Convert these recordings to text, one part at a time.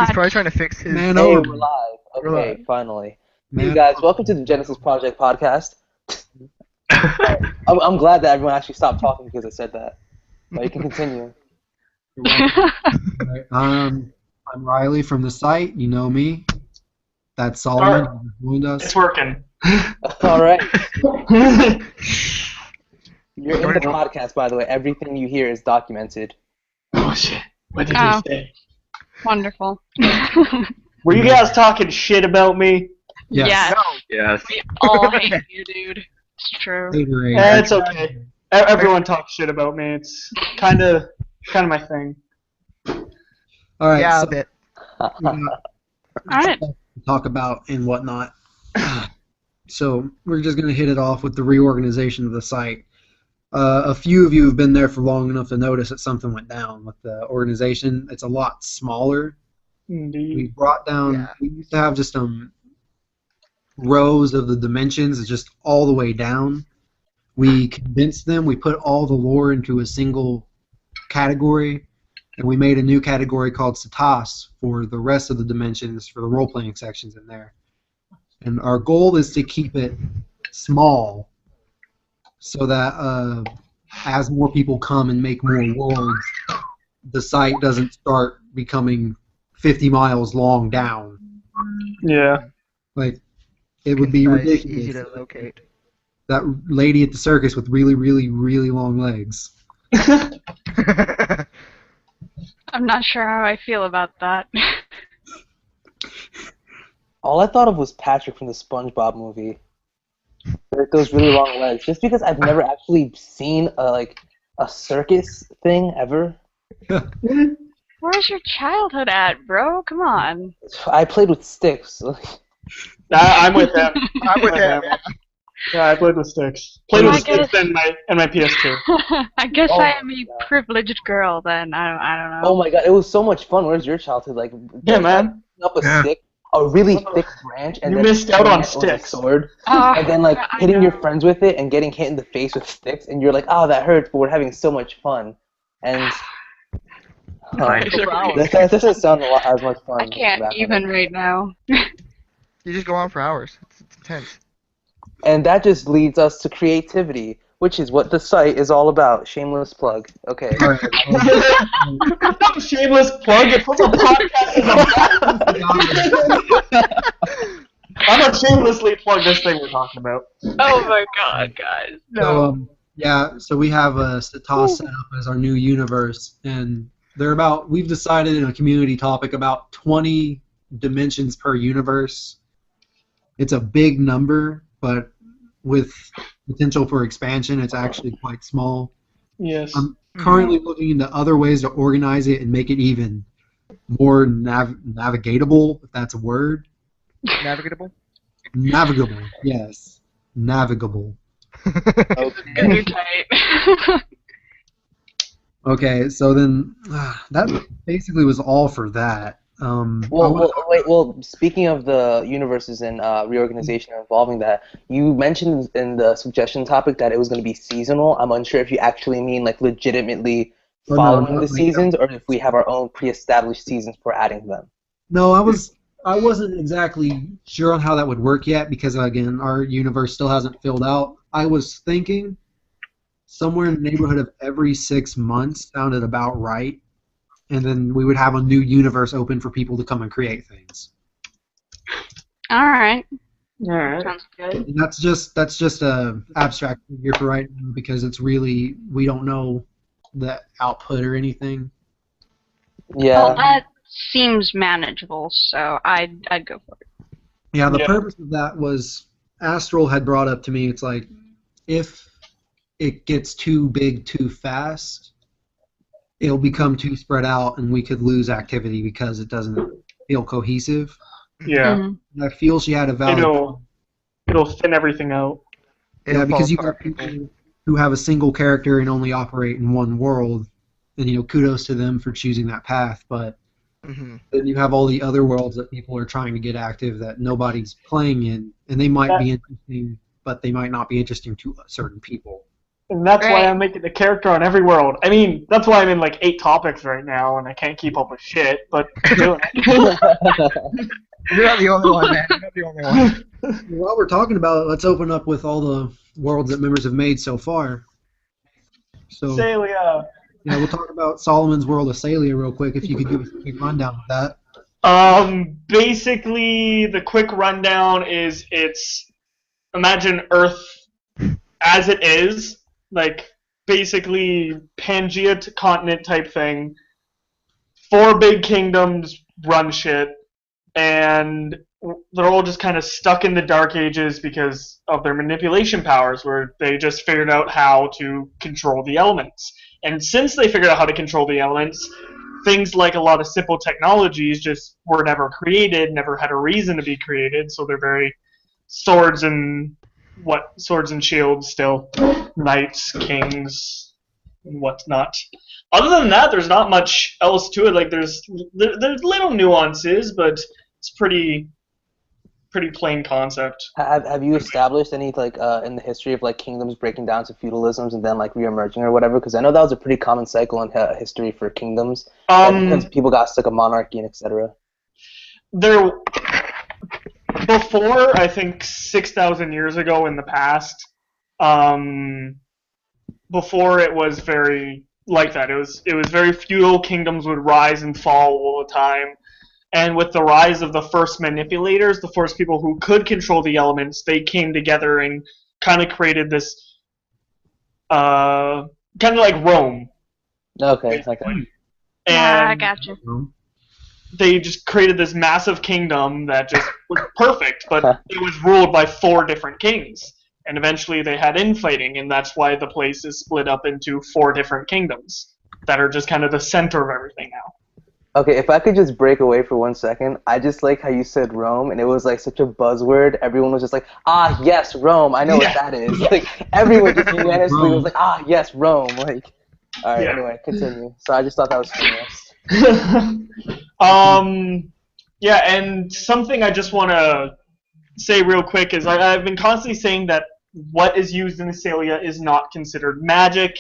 He's probably trying to fix his... Man, Hey, oh, we're live. We're Okay, live. finally. man. Hey guys, welcome to the Genesis Project podcast. I'm glad that everyone actually stopped talking because I said that. But you can continue. Right. I'm Riley from the site. You know me. That's Solomon who joined us. It's working. All right. You're in the podcast, by the way. Everything you hear is documented. Oh shit! What did Oh. you say? Wonderful. Were you guys talking shit about me? Yes. Yes. Yes. We all hate you, dude. It's true. Haterade. It's okay. Everyone talks shit about me. It's kind of my thing. All right. Yeah, so a bit. we got Alright. stuff to talk about and whatnot. So we're just going to hit it off with the reorganization of the site. A few of you have been there for long enough to notice that something went down with the organization. It's a lot smaller. We Indeed. brought down. We used to have just rows of the dimensions, just all the way down. We condensed them. We put all the lore into a single category, and we made a new category called Satas for the rest of the dimensions, for the role-playing sections in there. And our goal is to keep it small, so that as more people come and make more worlds, the site doesn't start becoming 50 miles long down. Yeah. Like, it would be Nice, ridiculous. easy to locate. That lady at the circus with really, really, really long legs. I'm not sure how I feel about that. All I thought of was Patrick from the SpongeBob movie. With those really long legs. Just because I've never actually seen a circus thing ever. Where's your childhood at, bro? Come on. I played with sticks. I'm with them. I'm with him. Yeah, I played with sticks. Played Well, with I sticks and my PS2. I guess Oh I my am a God. privileged girl then. I don't know. Oh my god, it was so much fun. Where's your childhood? Like, Yeah, man. up a Yeah. stick, a really thick branch, and You then missed out on it with a sticks. sword, Oh, and then like I hitting your know. friends with it and getting hit in the face with sticks, and you're like, oh, that hurts, but we're having so much fun. And Nice. that doesn't sound a lot as much fun. I can't back even then. right now. You just go on for hours. It's intense. And that just leads us to creativity, which is what the site is all about. Shameless plug. Okay. All right. Shameless plug. It's what the podcast is about. I'm gonna shamelessly plug this thing we're talking about. Oh my god, guys. So, so we have a Satas set up as our new universe, and we've decided in a community topic about 20 dimensions per universe. It's a big number, but with potential for expansion, it's actually quite small. Yes. I'm currently looking into other ways to organize it and make it even more navigatable, if that's a word. Navigatable? Navigable, yes. Navigable. Good tight. Okay, so then that basically was all for that. Well, speaking of the universes and reorganization involving that, you mentioned in the suggestion topic that it was going to be seasonal. I'm unsure if you actually mean like legitimately Oh, no, following not the like seasons, or if we have our own pre-established seasons for adding to them. No, I wasn't exactly sure on how that would work yet because again, our universe still hasn't filled out. I was thinking somewhere in the neighborhood of every 6 months sounded about right, and then we would have a new universe open for people to come and create things. Alright. Alright. Sounds good. And that's just a abstract figure for right now because it's really we don't know the output or anything. Yeah. Well, that seems manageable, so I'd go for it. Yeah, the Yeah. purpose of that was Astral had brought up to me. It's like if it gets too big too fast, it'll become too spread out, and we could lose activity because it doesn't feel cohesive. Yeah. Mhm. And I feel she had a valid. It'll thin everything out. It'll Yeah, because fall you got apart. people who have a single character and only operate in one world, and kudos to them for choosing that path. But Mhm. then you have all the other worlds that people are trying to get active that nobody's playing in, and they might be interesting, but they might not be interesting to certain people. And that's why Right. I'm making the character on every world. I mean, that's why I'm in like 8 topics right now, and I can't keep up with shit, but I'm doing it. You're not the only one, man. You're not the only one. While we're talking about it, let's open up with all the worlds that members have made so far. So, Celia. yeah, we'll talk about Solomon's World of Salia real quick, if you could give us a quick rundown of that. Basically, the quick rundown is imagine Earth as it is, like basically Pangea continent type thing. 4 big kingdoms run shit, and they're all just kind of stuck in the Dark Ages because of their manipulation powers, where they just figured out how to control the elements. And since they figured out how to control the elements, things like a lot of simple technologies just were never created, never had a reason to be created, so they're very swords and shields still, knights, kings, and whatnot. Other than that, there's not much else to it. Like there's little nuances, but it's pretty plain concept. Have you established any like in the history of like kingdoms breaking down to feudalisms and then like reemerging or whatever? Because I know that was a pretty common cycle in history for kingdoms, because people got sick of monarchy and etc. There, before I think 6,000 years ago in the past, before it was very like that. It was very feudal. Kingdoms would rise and fall all the time. And with the rise of the first manipulators, the first people who could control the elements, they came together and kind of created this, kind of like Rome. Okay. Yeah, I And gotcha. they just created this massive kingdom that just was perfect, but it was ruled by 4 different kings. And eventually they had infighting, and that's why the place is split up into 4 different kingdoms that are just kind of the center of everything now. Okay, if I could just break away for 1 second, I just like how you said Rome, and it was like such a buzzword. Everyone was just like, ah, yes, Rome. I know what that is. Like everyone just unanimously was like, ah, yes, Rome. Like, all right. Yeah. Anyway, continue. So I just thought that was humorous. Yeah, and something I just want to say real quick is I've been constantly saying that what is used in Celia is not considered magic,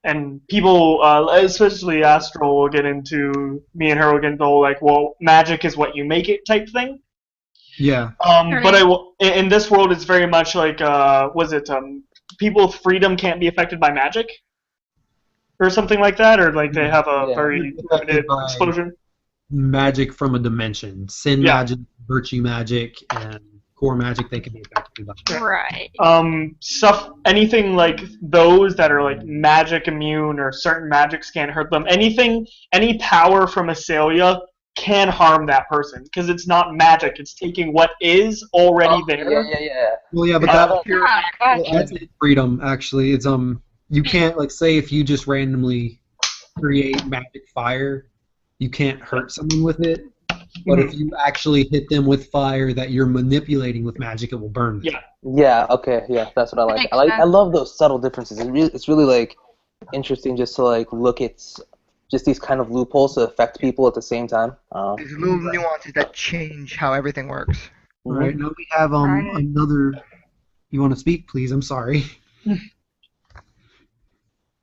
and people, especially Astral, will get into, me and her will get into the whole, like, well, magic is what you make it type thing. Yeah. But in this world, it's very much like, people with freedom can't be affected by magic? Or something like that? Or, like, they have a very limited exposure? Magic from a dimension. Sin magic, virtue magic, and core magic they can be affected by. Right. Stuff, anything like those that are like magic immune or certain magics can't hurt them. Any power from Acelia can harm that person because it's not magic. It's taking what is already there. Yeah. Well, yeah, but that's freedom. Actually, it's you can't like say if you just randomly create magic fire, you can't hurt someone with it. But if you actually hit them with fire that you're manipulating with magic, it will burn them. Yeah. Okay. Yeah, that's what I like. I love those subtle differences. It's really like interesting just to like look at just these kind of loopholes to affect people at the same time. There's little nuances that change how everything works. All right. Now we have another. You want to speak, please? I'm sorry.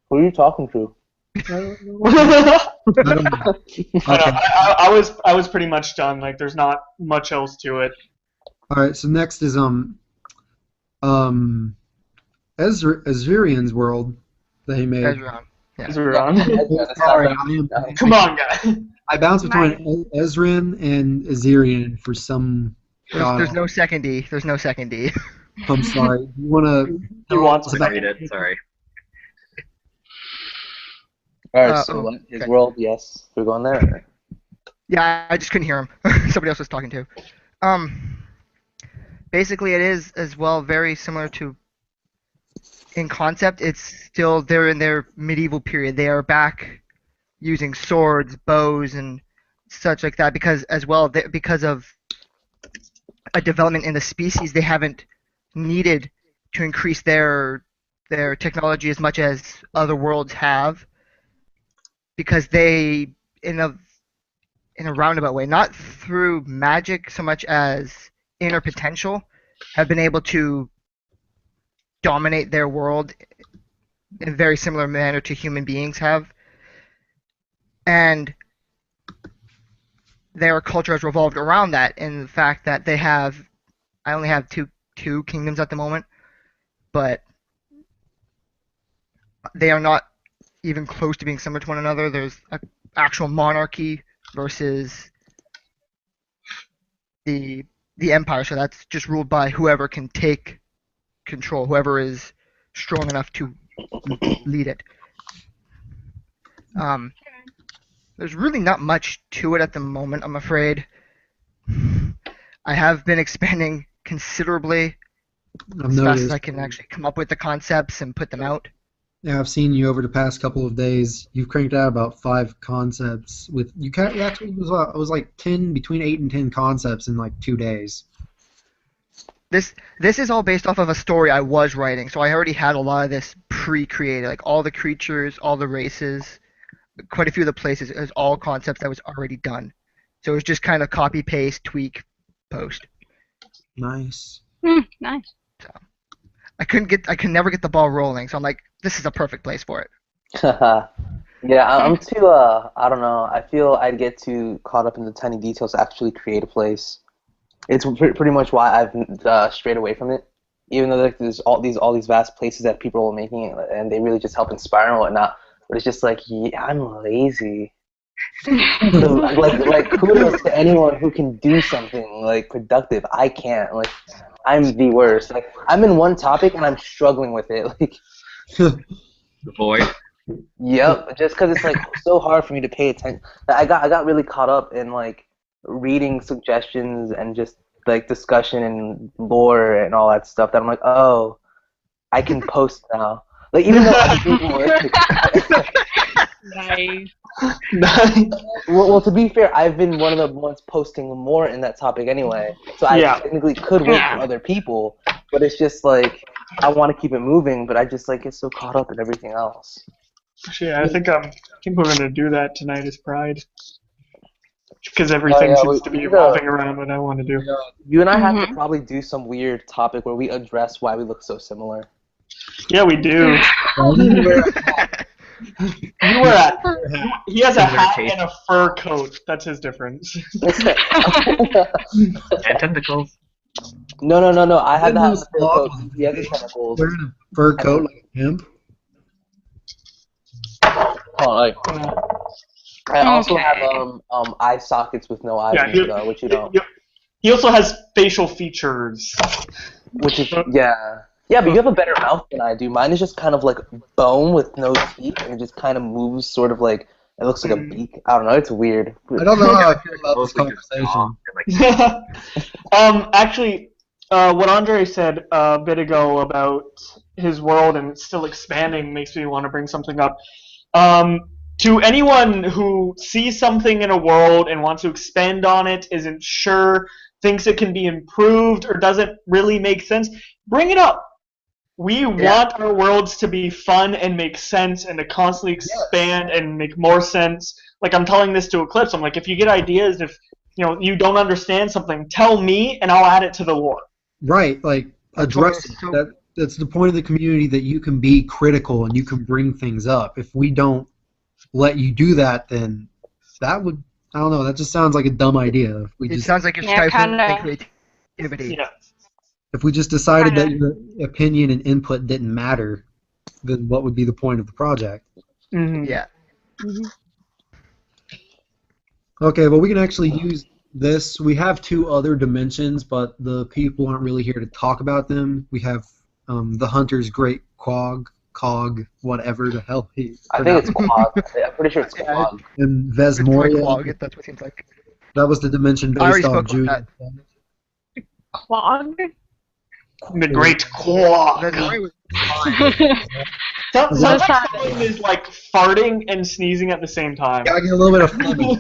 Who are you talking to? I don't know. I was pretty much done. Like, there's not much else to it. All right. So next is Azurian's world that he made. Ezra. Sorry, Come on, guy. I bounced between Ezrin and Azirian for some. There's no second D. There's no second D. I'm sorry. You want to read it? Sorry. All right, so his world, yes. We're going there? Or? Yeah, I just couldn't hear him. Somebody else was talking too. Basically, it is as well very similar to. In concept, it's still they're in their medieval period. They are back using swords, bows, and such like that because because of a development in the species, they haven't needed to increase their technology as much as other worlds have. Because they, in a roundabout way, not through magic so much as inner potential, have been able to dominate their world in a very similar manner to human beings have. And their culture has revolved around that, and the fact that they have, I only have two kingdoms at the moment, but they are not even close to being similar to one another. There's an actual monarchy versus the empire, so that's just ruled by whoever can take control, whoever is strong enough to lead it. There's really not much to it at the moment, I'm afraid. I have been expanding considerably I've as fast as noticed. I can actually come up with the concepts and put them out. Yeah, I've seen you over the past couple of days. You've cranked out about 5 concepts. It actually was like 10, between 8 and 10 concepts in like 2 days. This is all based off of a story I was writing, so I already had a lot of this pre-created, like all the creatures, all the races, quite a few of the places. It was all concepts that was already done. So it was just kind of copy, paste, tweak, post. Nice. Nice. I could never get the ball rolling, so I'm like, this is a perfect place for it. Yeah, I'm too, I don't know. I feel I'd get too caught up in the tiny details to actually create a place. It's pretty much why I've strayed away from it. Even though like, there's all these vast places that people are making, and they really just help inspire and whatnot. But it's just like, yeah, I'm lazy. So, like kudos to anyone who can do something like productive. I can't. Like, I'm the worst. Like, I'm in one topic and I'm struggling with it. Like, The void. yep, just because it's like so hard for me to pay attention. I got really caught up in like reading suggestions and just like discussion and lore and all that stuff that I'm like, oh, I can post now. Like even though other people Nice. well, to be fair, I've been one of the ones posting more in that topic anyway, so I Yeah. technically could work for other people, but it's just like I want to keep it moving, but I just like get so caught up in everything else. Actually, I think we're gonna do that tonight as Pride, because everything yeah, seems to be revolving around what I want to do. You and I have to Mhm. probably do some weird topic where we address why we look so similar. Yeah, we do. You wear he has a hat and a fur coat. That's his difference. And tentacles. No. I had that in the fur Sloth coat. was He has the tentacles. wearing a fur coat like a pimp. I also have Okay. eye sockets with no eyes, Yeah, which you don't. He also has facial features. Which is yeah, but you have a better mouth than I do. Mine is just kind of like bone with no teeth, and it just kind of moves, sort of like it looks like a beak. I don't know. It's weird. I don't know how I feel about this Mostly just jaw conversation. and, like, Actually, what Andre said a bit ago about his world and it's still expanding makes me want to bring something up. To anyone who sees something in a world and wants to expand on it, isn't sure, thinks it can be improved, or doesn't really make sense, bring it up. We want our worlds to be fun and make sense and to constantly expand and make more sense. Like I'm telling this to Eclipse, I'm like, if you get ideas, if you don't understand something, tell me and I'll add it to the lore. Right, like address it. That's the point of the community, that you can be critical and you can bring things up. If we don't let you do that, then that would, I don't know, that just sounds like a dumb idea. If we It just sounds like you're Yeah, stifling kinda. creativity. Yeah. if we just decided that Kinda. your opinion and input didn't matter, then what would be the point of the project? Mm-hmm. Yeah. Okay, well, we can actually use this. We have 2 other dimensions, but the people aren't really here to talk about them. We have the Hunter's Great Cog, whatever the hell he I think it's Quag. I'm pretty sure it's Quag. and It's probably Vesmoria. Clog, that's what it seems like. That was the dimension I already based off spoke about Julian. that. Clog? The Great Claw. Vesmoria was fine. Sounds What like is that? someone is like farting and sneezing at the same time. Yeah, I get a little bit of phlegmy.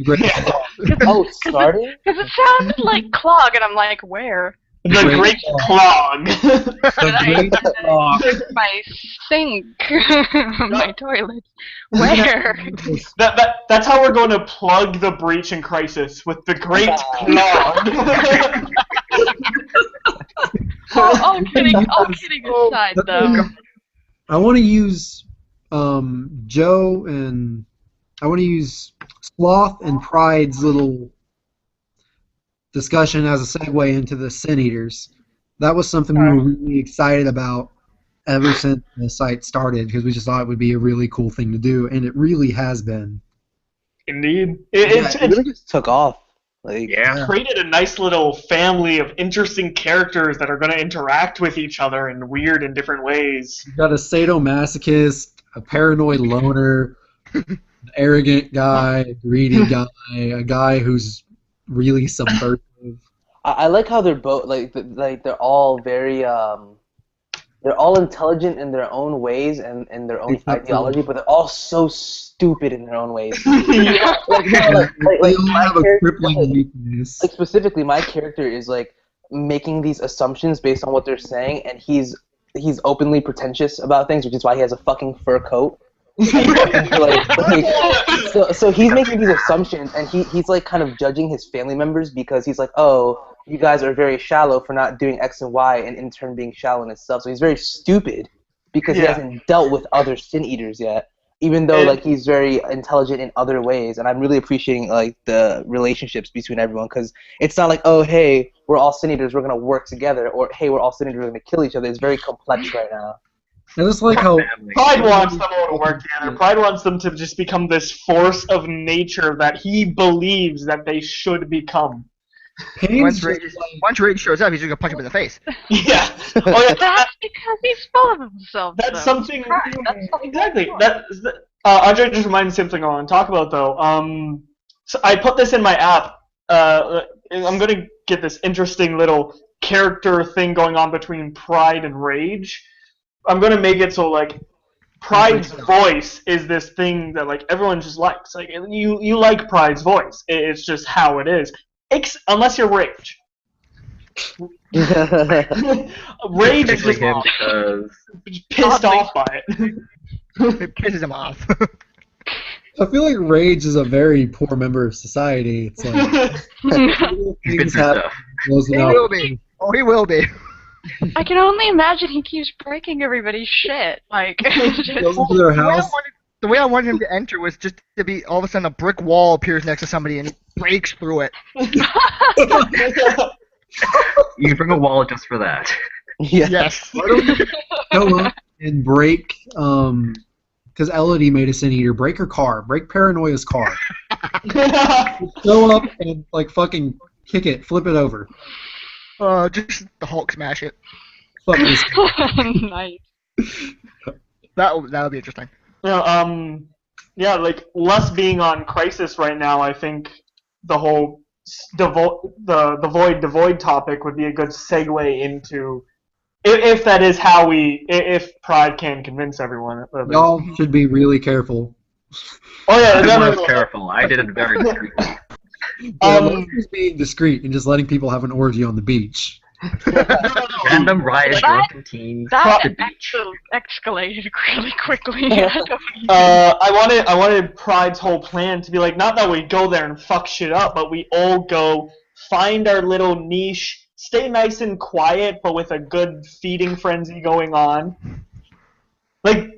Great Yeah. Cog. Oh, starting? Because it sounded like clog, and I'm like, where? The Great Clog. The Great Cog. My sink, my toilet. Where? That's how we're going to plug the breach in Crisis with the Great Clog. All kidding aside, though. I want to use Joe and I want to use Sloth and Pride's little discussion as a segue into the Sin Eaters. That was something we were really excited about ever since the site started because we just thought it would be a really cool thing to do, and it really has been. Indeed. It really just took off. Like, Yeah. created a nice little family of interesting characters that are going to interact with each other in weird and different ways. You've got a sadomasochist, a paranoid loner, an arrogant guy, a greedy guy, a guy who's really subversive. I like how they're both they're all very they're all intelligent in their own ways and in their own ideology, but they're all so stupid in their own ways. They all have a crippling weakness. Like specifically, my character is like making these assumptions based on what they're saying, and he's openly pretentious about things, which is why he has a fucking fur coat. So he's making these assumptions, and he's like kind of judging his family members because he's like, oh, you guys are very shallow for not doing X and Y, and in turn being shallow in itself. So he's very stupid because he hasn't dealt with other sin eaters yet, even though like he's very intelligent in other ways. And I'm really appreciating like the relationships between everyone because it's not like, oh, hey, we're all sin eaters, we're gonna work together, or hey, we're all sin eaters, we're gonna kill each other. It's very complex right now. I just like how Pride wants them all to work together. Pride wants them to just become this force of nature that he believes that they should become. Kane's Once Rage shows up, he's just gonna punch him in the face. Yeah. Oh, yeah. That's because he's full of himself. That's though. something. Right, that's something Exactly. cool. Andre just reminded me something I want to talk about though. So I put this in my app. I'm gonna get this interesting little character thing going on between Pride and Rage. I'm gonna make it so like Pride's voice is this thing that like everyone just likes. Like you like Pride's voice. It's just how it is. Unless you're Rage. Rage is Especially just him because pissed off by it. It pisses him off. I feel like Rage is a very poor member of society. It's like he's been things through happen, stuff. blows He it out. will be. Oh, he will be. I can only imagine he keeps breaking everybody's shit. Like, Goes into their house. The way I wanted him to enter was just to be all of a sudden a brick wall appears next to somebody and he breaks through it. You can bring a wall just for that. Yeah. Yes. Why don't you go up and break? Because Elodie made a sin eater. Break her car. Break Paranoia's car. Go up and like fucking kick it. Flip it over. Just the Hulk smash it. Fuck this. nice. That'll be interesting. Yeah, like Lus being on Crisis right now, I think the whole the void devoid topic would be a good segue into if that is how if Pride can convince everyone. Of it. Y'all should be really careful. Oh yeah, I was careful. I did it very discreetly. Lux is being discreet and just letting people have an orgy on the beach. Random riot, That- drunken teens. That the beach. escalated really quickly. I wanted Pride's whole plan to be like, not that we go there and fuck shit up, but we all go find our little niche, stay nice and quiet, but with a good feeding frenzy going on. Like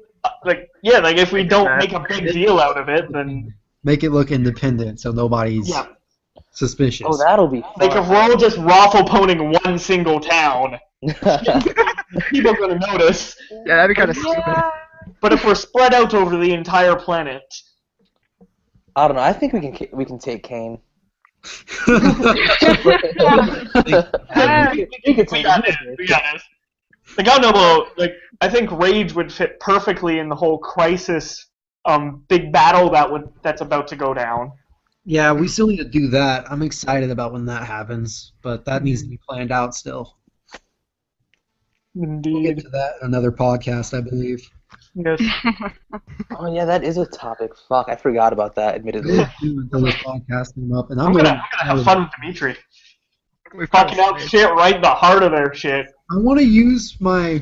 if we don't make a big deal out of it, then Make it look independent so nobody's suspicious. Oh, that'll be fun. like if we're all just raffle-poning one single town, people are gonna notice. Yeah, that'd be kind of stupid. But if we're spread out over the entire planet, I don't know. I think we can take Kane. we got this. Like I don't know about I think Rage would fit perfectly in the whole Crisis big battle that's about to go down. Yeah, we still need to do that. I'm excited about when that happens, but that needs to be planned out still. We'll get Indeed. to that in another podcast, I believe. Yes. Oh yeah, that is a topic. Fuck, I forgot about that. Admittedly. Until this podcast came up, and I'm gonna have fun with Dimitri. We're fucking out shit right in the heart of their shit. I want to use my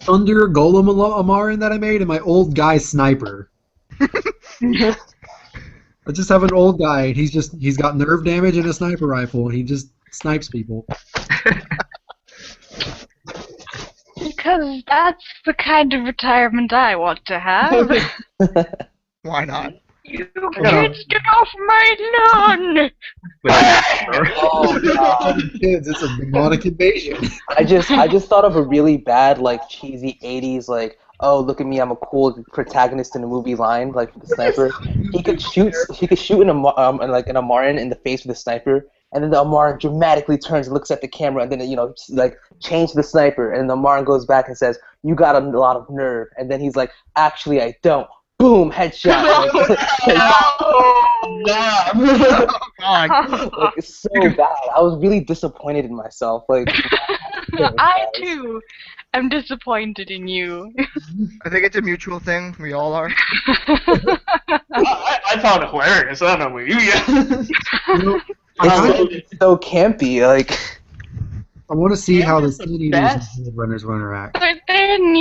Thunder Golem Amarin that I made and my old guy sniper. I just have an old guy, and he's got nerve damage and a sniper rifle, and he just snipes people. You Because that's the kind of retirement I want to have. Why not? You kids, get off my lawn! Oh god. Kids, it's a demonic invasion. I just thought of a really bad, like, cheesy 80s, like, oh, look at me, I'm a cool protagonist in a movie line, like the sniper. He could shoot an an Amaran in the face with a sniper, and then the Amaran dramatically turns and looks at the camera, and then like change the sniper, and the Amaran goes back and says, "You got a lot of nerve," and then he's like, "Actually, I don't." Boom, headshot. Oh, God. Oh, God. Like, it's so bad. I was really disappointed in myself. Like, I too am disappointed in you. I think it's a mutual thing. We all are. I found it hilarious. I don't know about you yet. it's so campy. Like, I want to see how the the Sin Eaters best. and Blood Runners will interact.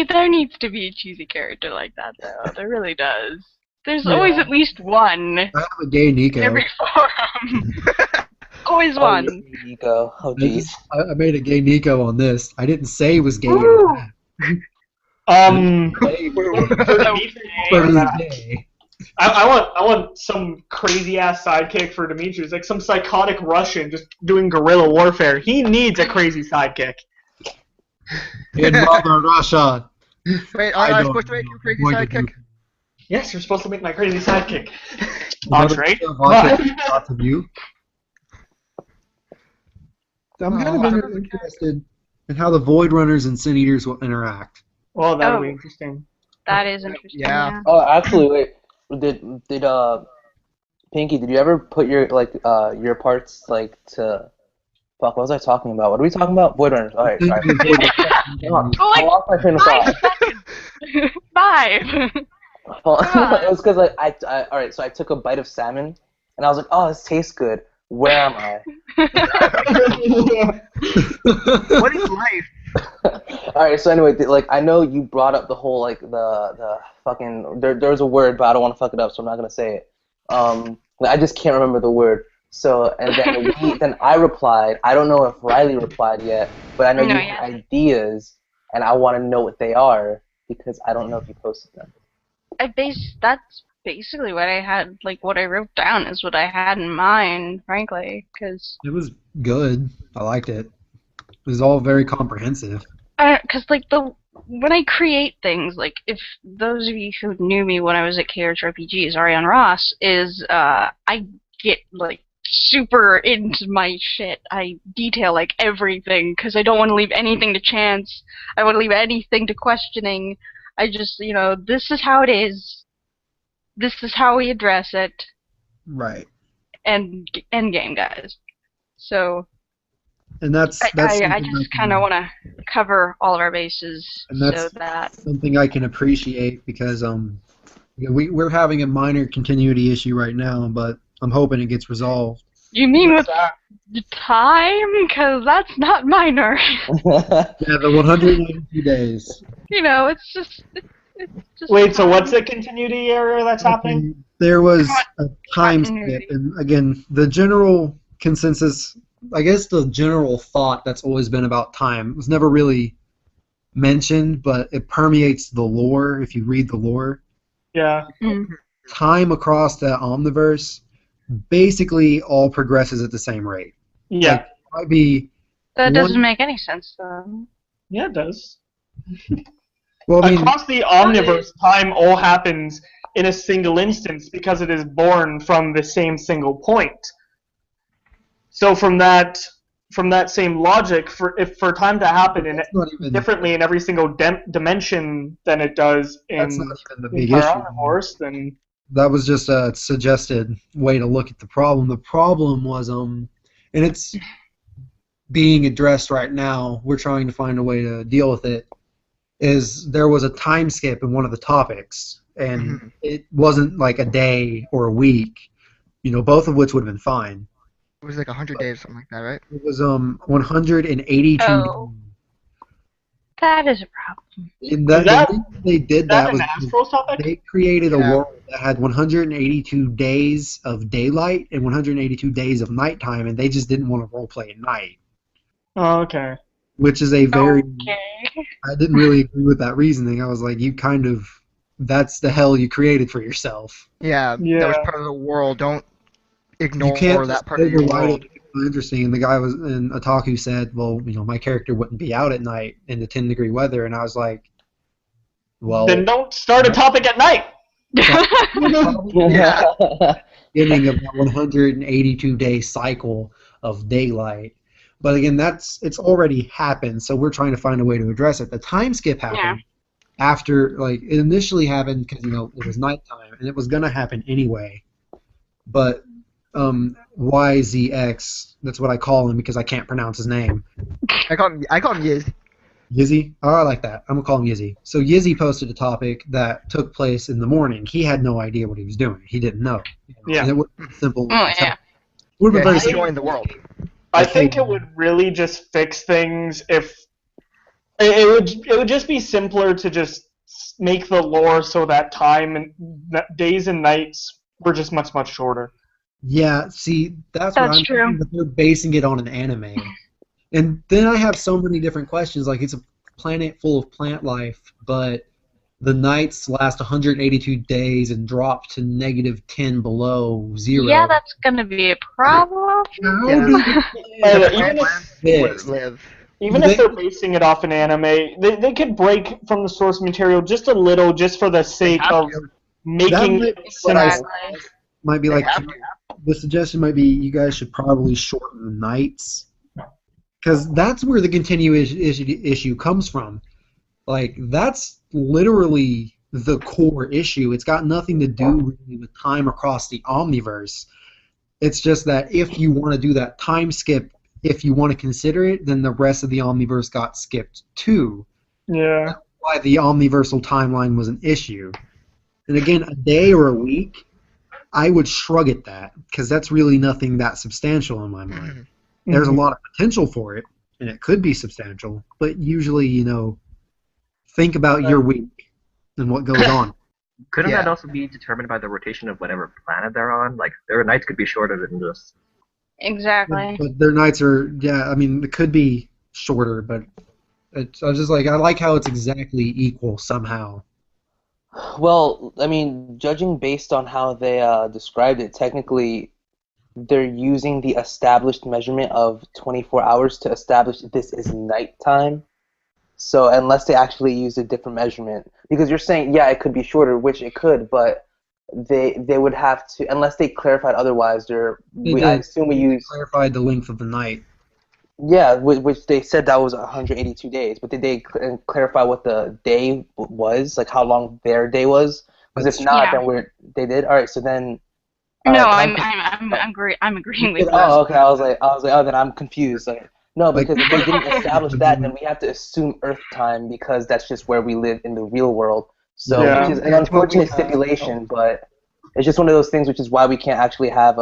There needs to be a cheesy character like that, though. There really does. There's Yeah. always at least one I have a gay Nico. in every forum. Always one. Nico. Oh, jeez. I made a gay Nico on this. I didn't say he was gay. Woo! Hey, but he's gay. I want some crazy ass sidekick for Demetrius, like some psychotic Russian just doing guerrilla warfare. He needs a crazy sidekick. In Mother Russia. Wait, I aren't I don't supposed to make you a crazy know. sidekick? Yes, you're supposed to make my crazy sidekick. Mother Entree. Russia, lots of you. I'm kind Oh, of interested in how the Void Runners and Sin Eaters will interact. Well, that'll Oh. be interesting. That is interesting. Yeah. Oh, actually, wait. Did Pinky? Did you ever put your your parts like to? Fuck, what was I talking about? What are we talking about? Void Runners. All right, sorry. I lost my train of 5 thought. seconds. 5. It was because I all right. So I took a bite of salmon, and I was like, "Oh, this tastes good. Where am I?" What is life? All right. So anyway, like I know you brought up the whole like the fucking there's a word, but I don't want to fuck it up, so I'm not gonna say it. I just can't remember the word. So and then I replied. I don't know if Riley replied yet, but I know No, you have ideas, and I want to know what they are because I don't know if you posted them. That's basically what I had, like what I wrote down is what I had in mind, frankly, because It was good. I liked it. It was all very comprehensive. like when I create things, like if those of you who knew me when I was at KRH RPGs, Ariane Ross, is I get like super into my shit. I detail like everything because I don't want to leave anything to chance. I want to leave anything to questioning. I just, this is how it is. This is how we address it. Right. And end game, guys. So And that's I something just kind of want to cover all of our bases And that's so that something I can appreciate because we're having a minor continuity issue right now, but I'm hoping it gets resolved. you mean with the time, because that's not minor. Yeah, the 182 days. It's just Wait, so what's the continuity error that's happening? There was a time Continuity. skip, and again, the general consensus, I guess the general thought that's always been about time was never really mentioned, but it permeates the lore if you read the lore. Yeah. Time across the Omniverse basically all progresses at the same rate. Yeah. Like, it might be That doesn't one- make any sense, though. Yeah, it does. well, I mean, Across the omniverse, time all happens in a single instance because it is born from the same single point. So from that same logic, for time to happen that's not even differently in every single dimension than it does that's in not even the the big entire issue. omniverse, then That was just a suggested way to look at the problem. The problem was, and it's being addressed right now. We're trying to find a way to deal with it. Is there was a time skip in one of the topics, and it wasn't like a day or a week. Both of which would have been fine. It was like 100 days, something like that, right? It was 182. Oh. That is a problem. And Is that- the reason they did is that that was an Astros topic? they created a Yeah. world that had 182 days of daylight and 182 days of nighttime, and they just didn't want to roleplay at night. Oh, okay. which is a very. Okay. I didn't really agree with that reasoning. I was like, that's the hell you created for yourself. Yeah, that was part of the world. Don't You ignore can't that just part of your override world. it. Interesting. And the guy was in Otaku said, well, my character wouldn't be out at night in the 10-degree weather, and I was like, well, Then don't start a topic at night. Yeah. beginning of that 182-day cycle of daylight. But again, it's already happened, so we're trying to find a way to address it. The time skip happened after, like, it initially happened because it was nighttime and it was gonna happen anyway. But YZX, that's what I call him because I can't pronounce his name. I call him Yiz. Yizzy? Oh, I like that. I'm going to call him Yizzy. So Yizzy posted a topic that took place in the morning. He had no idea what he was doing. He didn't know. Yeah. And it would be simple. Oh, yeah. It would have been Yeah, very he's simple. enjoying the world. I Okay. think it would really just fix things if it would just be simpler to just make the lore so that time and days and nights were just much shorter. Yeah, see, that's what That's I'm true. thinking, that they're basing it on an anime. And then I have so many different questions. Like, it's a planet full of plant life, but the nights last 182 days and drop to -10 below zero. Yeah, that's gonna be a problem. How Yeah. does But even if this? Live. Even if they're basing it off an anime, they could break from the source material just a little, just for the sake have of to. making That it what I simple. Exactly. might be They like have to. the suggestion might be you guys should probably shorten the nights because that's where the continuous issue comes from. Like, that's literally the core issue. It's got nothing to do really with time across the omniverse. It's just that if you want to do that time skip, if you want to consider it, then the rest of the omniverse got skipped too. Yeah. Why the omniversal timeline was an issue. And again, a day or a week, I would shrug at that because that's really nothing that substantial in my mind. There's a lot of potential for it, and it could be substantial, but usually, think about your week and what goes on. Couldn't Yeah. that also be determined by the rotation of whatever planet they're on? Like, their nights could be shorter than this. Exactly. But their nights are, yeah, I mean, it could be shorter, but I was just like, I like how it's exactly equal somehow. Well, I mean, judging based on how they described it, technically they're using the established measurement of 24 hours to establish this is nighttime. So unless they actually use a different measurement, because you're saying, yeah, it could be shorter, which it could, but they would have to, unless they clarified otherwise, I assume we use, Clarified the length of the night. yeah, which they said that was 182 days, but did they clarify what the day was, like how long their day was? Because if not, then they did. All right, so then. No, right, I'm agreeing with you. Oh, okay. I was like, oh, then I'm confused. Like, no, because if they didn't establish that, then we have to assume Earth time because that's just where we live in the real world. So, Yeah. which is an unfortunate stipulation, but it's just one of those things, which is why we can't actually have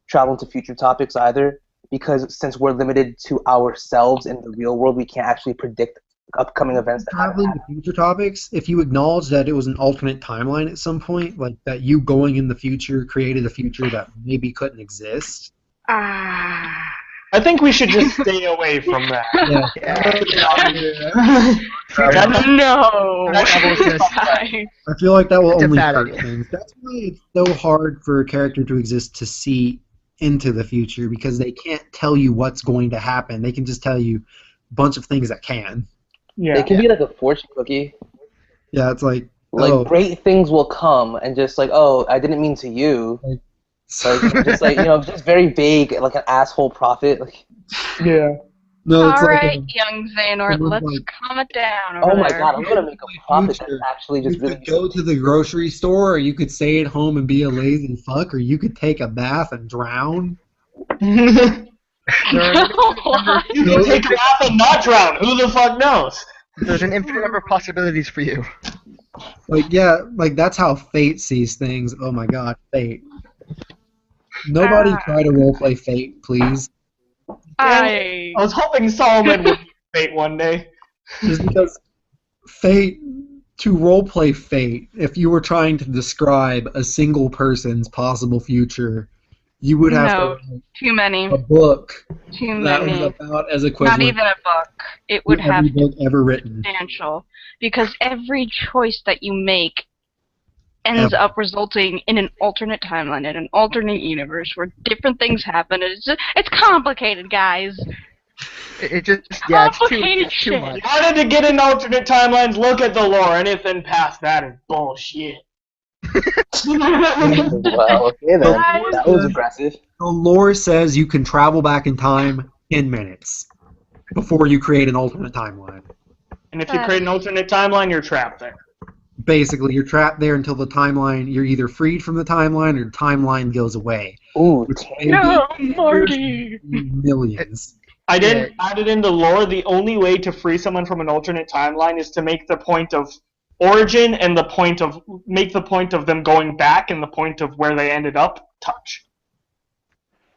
travel into future topics either. Because since we're limited to ourselves in the real world, we can't actually predict upcoming events that happen. Traveling to future topics, if you acknowledge that it was an alternate timeline at some point, like that you going in the future created a future that maybe couldn't exist. Ah. I think we should just stay away from that. No. I feel like that will It's a only bad hurt idea. things. That's why it's so hard for a character to exist to see into the future because they can't tell you what's going to happen. They can just tell you a bunch of things that can. Yeah. It can be like a fortune cookie. Yeah, it's like, Like, great things will come, and just like, oh, I didn't mean to you. Like, just like, just very vague, like an asshole prophet. Like, Yeah. no, it's All like right, young Xehanort, let's calm it down. oh Over my there. god, I'm gonna make a prophet that's Future. actually just you really. could go to the grocery store, or you could stay at home and be a lazy fuck, or you could take a bath and drown. You can take a bath and not drown. Who the fuck knows? There's an infinite number of possibilities for you. Like, yeah, like that's how Fate sees things. Oh my god, Fate. Nobody try to roleplay Fate, please. I was hoping Solomon would Fate one day. Just because Fate, to roleplay Fate, if you were trying to describe a single person's possible future, you would have to No, write too many. a book Too that was many. about as Not equivalent even a book. It to would have every to book be ever written. substantial. Because every choice that you make ends Ever. up resulting in an alternate timeline, in an alternate universe where different things happen. It's complicated, guys. It just yeah, Complicated it's too shit. much. In order to get in alternate timelines, look at the lore. Anything past that is bullshit. Well, okay then. Guys. That was aggressive. The lore says you can travel back in time 10 minutes before you create an alternate timeline. And if you create an alternate timeline, you're trapped there. Basically, you're trapped there until the timeline, you're either freed from the timeline or the timeline goes away. Ooh, Which No, Marty. millions. I didn't add it into lore. The only way to free someone from an alternate timeline is to make the point of origin and make the point of them going back and the point of where they ended up touch.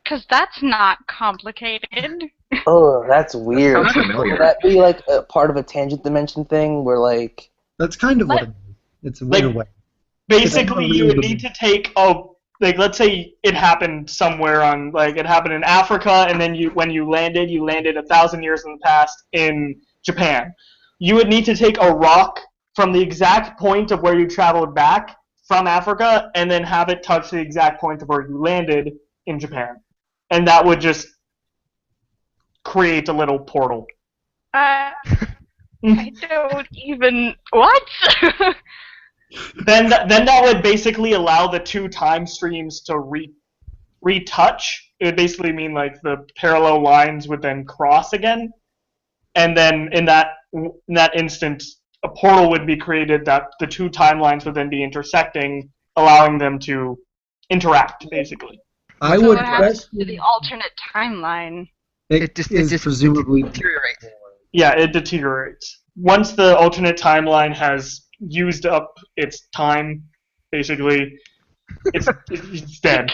Because that's not complicated. Oh, that's weird. Sounds familiar. Would that be like a part of a tangent dimension thing where like That's kind of what it is. It's in a way. Basically, you would need to take let's say it happened somewhere it happened in Africa, and then when you landed 1,000 years in the past in Japan. You would need to take a rock from the exact point of where you traveled back from Africa, and then have it touch the exact point of where you landed in Japan, and that would just create a little portal. I don't even... What? Then that would basically allow the two time streams to retouch. It would basically mean like the parallel lines would then cross again, and then in that instant, a portal would be created that the two timelines would then be intersecting, allowing them to interact, basically. I So would what happens to question the alternate timeline? it is presumably deteriorates. Yeah, it deteriorates. Once the alternate timeline has used up its time, basically, it's dead.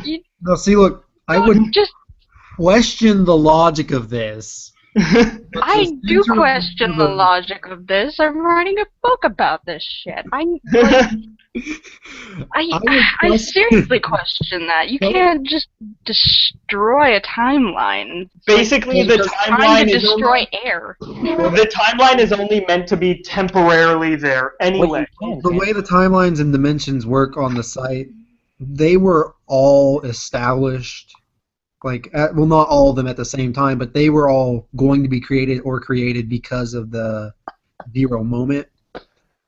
You No, see, look, I don't would just... question the logic of this. I do question the logic of this. I'm writing a book about this shit. I seriously question that. You can't just destroy a timeline. Basically, It's the like trying timeline to is destroy air. The timeline is only meant to be temporarily there anyway. The way the timelines and dimensions work on the site, they were all established, well, not all of them at the same time, but they were all going to be created because of the zero moment.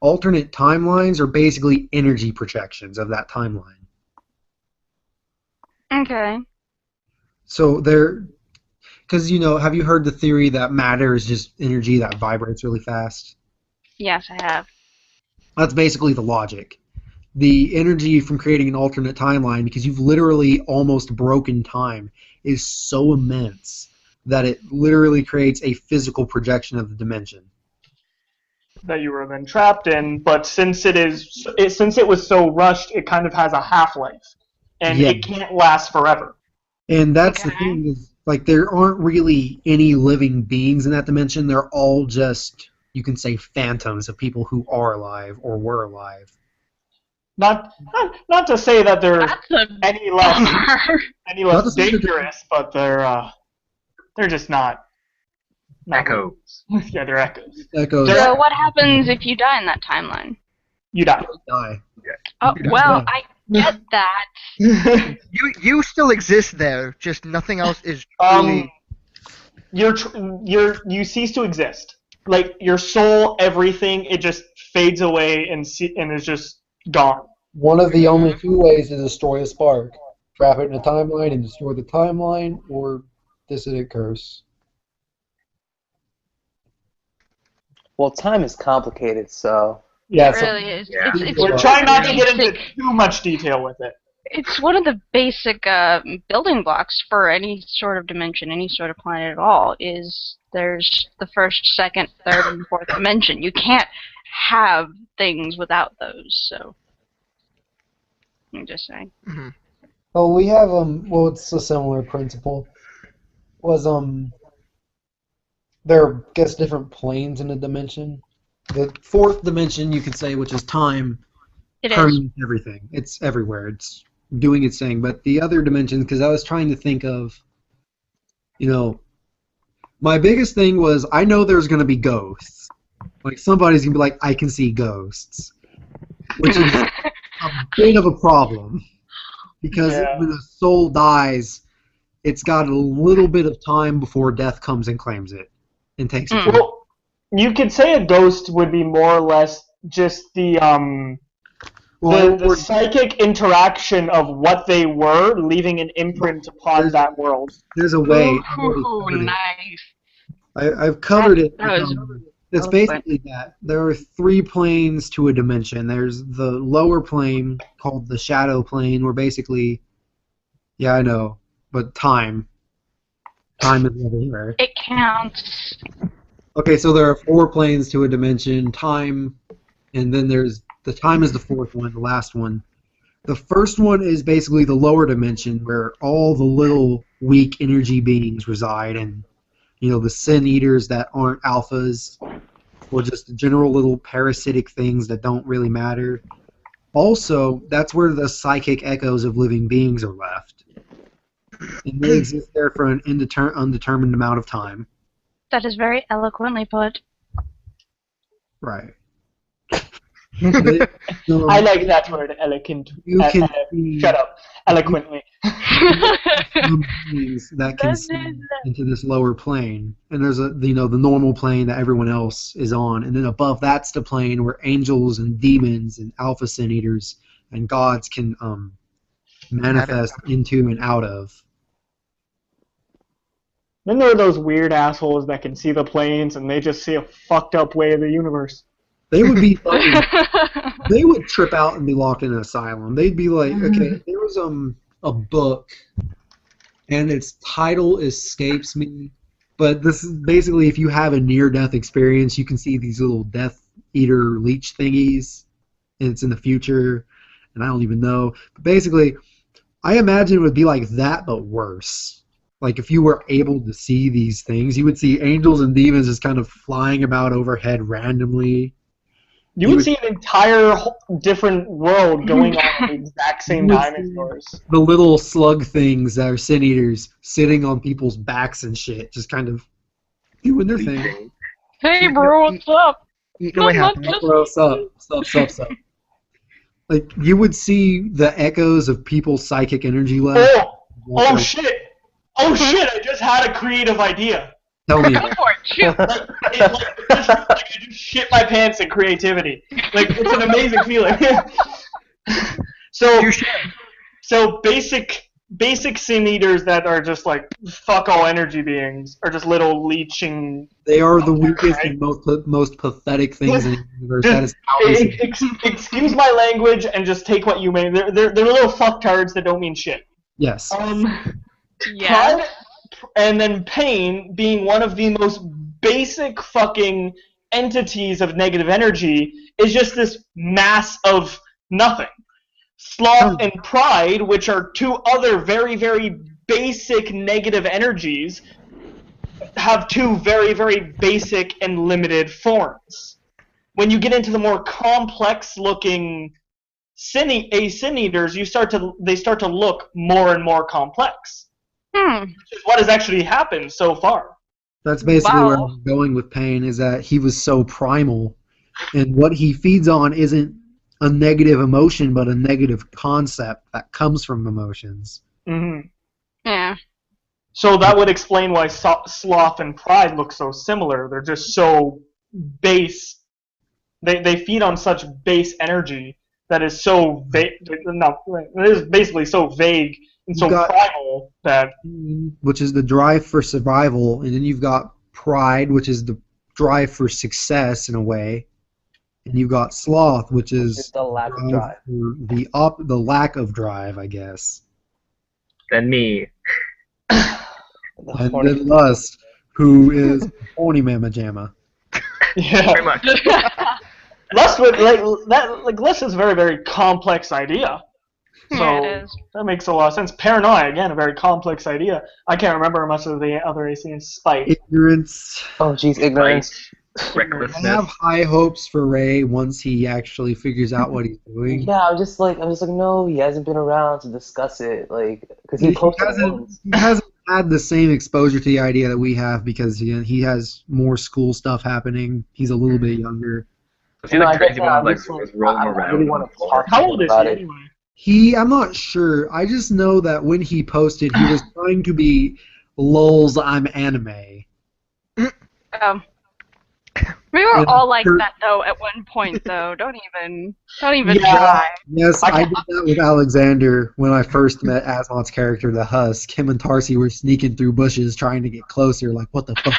Alternate timelines are basically energy projections of that timeline. Okay. So because have you heard the theory that matter is just energy that vibrates really fast? Yes, I have. That's basically the logic. The energy from creating an alternate timeline, because you've literally almost broken time, is so immense that it literally creates a physical projection of the dimension. That you were then trapped in, but since it was so rushed, it kind of has a half-life, and Yeah. it can't last forever. And that's the Okay. thing is, there aren't really any living beings in that dimension. They're all just, you can say, phantoms of people who are alive or were alive. Not to say that they're That's a any less Not to say that- dangerous, but they're just not Echoes. Yeah, they're echoes. Echoes So what happens if you die in that timeline? You die. die. Oh, You don't well, know. I get that. You still exist there, just nothing else is truly. You cease to exist. Like your soul, everything, it just fades away and is just gone. One of the only two ways to destroy a spark. Trap it in a timeline and destroy the timeline, or dissident curse. well, time is complicated, so Yeah, It really is. Yeah. It's We're one trying of the not to get into basic- too much detail with it. It's one of the basic building blocks for any sort of dimension, any sort of planet at all, is there's the first, second, third, and fourth dimension. You can't have things without those, so I'm just saying. Mhm. Well, we have well, it's a similar principle. Was there are, I guess, different planes in a dimension. The fourth dimension, you could say, which is time, It is. permeates everything. It's everywhere. It's doing its thing. But the other dimensions, because I was trying to think of, my biggest thing was I know there's going to be ghosts. Like somebody's going to be like, I can see ghosts, which is a bit of a problem because when a soul dies, it's got a little bit of time before death comes and claims it and takes it. Well, you could say a ghost would be more or less just the psychic interaction of what they were, leaving an imprint upon that world. There's a way. Ooh, nice. I've covered it. It's was basically that. There are 3 planes to a dimension. There's the lower plane called the shadow plane, where basically, yeah, I know, but time is everywhere. It counts. Okay, so there are 4 planes to a dimension, time, and then there's the time is the 4th one, the last one. The first one is basically the lower dimension where all the little weak energy beings reside, and the sin eaters that aren't alphas, or just general little parasitic things that don't really matter. Also, that's where the psychic echoes of living beings are left. And they exist there for an undetermined amount of time. That is very eloquently put. Right. I like that word, elegant. You can see shut up. Eloquently. beings that can see into this lower plane, and there's the normal plane that everyone else is on, and then above that's the plane where angels and demons and alpha sin eaters and gods can manifest into and out of. Then there are those weird assholes that can see the planes and they just see a fucked up way of the universe. They would be they would trip out and be locked in an asylum. They'd be like, okay, there was a book, and its title escapes me, but this is basically if you have a near-death experience, you can see these little Death Eater leech thingies, and it's in the future, and I don't even know. But basically, I imagine it would be like that, but worse. Like if you were able to see these things, you would see angels and demons just kind of flying about overhead randomly. You would see an entire different world going on at the exact same time as yours. The little slug things that are sin eaters sitting on people's backs and shit, just kind of doing their thing. Hey, bro, what's up? You know what happened? Bro, sup. Like, you would see the echoes of people's psychic energy levels. Oh shit! Oh shit! I just had a creative idea. Tell me. Go for it, shoot. I just shit my pants in creativity. Like, it's an amazing feeling. So basic sin eaters that are just like fuck all energy beings are just little leeching. They are the weakest and most pathetic things in the universe. That is excuse my language and just take what you mean. They're little fucktards that don't mean shit. Yes. Yeah. Pride and then pain being one of the most basic fucking entities of negative energy is just this mass of nothing. Sloth and pride, which are 2 other very, very basic negative energies, have 2 very, very basic and limited forms. When you get into the more complex looking sin eaters, they start to look more and more complex. Which is what has actually happened so far. That's basically where I'm going with pain, is that he was so primal, and what he feeds on isn't a negative emotion, but a negative concept that comes from emotions. Mm-hmm. Yeah. So that would explain why sloth and pride look so similar. They're just so base. They feed on such base energy that is so vague. No, it is basically so vague and so primal that. Which is the drive for survival, and then you've got pride, which is the drive for success in a way, and you've got sloth, which is the lack of drive. The lack of drive, I guess. Then me. And then lust, who is horny mama jamma. Yeah. Very much. Lust lust is a very, very complex idea. So Yeah, it is. that makes a lot of sense. Paranoia, again, a very complex idea. I can't remember much of the other ACs. Spite. Ignorance. Oh, jeez, ignorance. I recklessness. have high hopes for Ray once he actually figures out what he's doing. Yeah, I'm just like, no, he hasn't been around to discuss it, like, because he posted it once. He hasn't had the same exposure to the idea that we have because he has more school stuff happening. He's a little bit younger. Was he No, the I get crazy that. one I'm like just like, was rolling I around? really on want the to floor? talk to How him old is about he it. anyway? I'm not sure. I just know that when he posted, he was trying to be "lols, I'm anime." Um, we were And all like Kurt- that though at one point though. Don't even Yeah. try. Yes, I I did that with Alexander when I first met Asmod's character, the Husk. Him and Tarsi were sneaking through bushes trying to get closer. Like, what the fuck?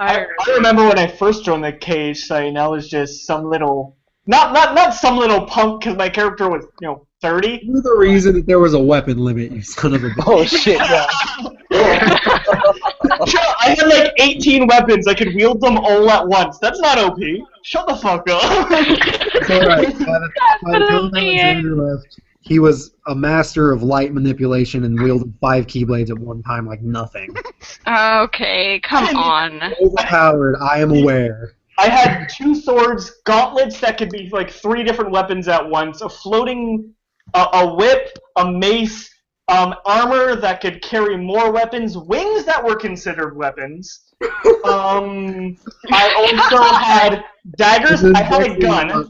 I remember when I first joined the KH site, and I was just some little, not some little punk, because my character was 30. You're the reason that there was a weapon limit, you son of a bitch. Oh shit! Yeah. Sure, I had like 18 weapons. I could wield them all at once. That's not OP. Shut the fuck up. It's alright. By the time Definitely Alexander left, he was a master of light manipulation and wielded 5 keyblades at one time like nothing. Okay, come on. Overpowered, I am aware. I had 2 swords, gauntlets that could be like 3 different weapons at once, a floating, a whip, a mace, armor that could carry more weapons, wings that were considered weapons. I also had daggers. I had a gun. I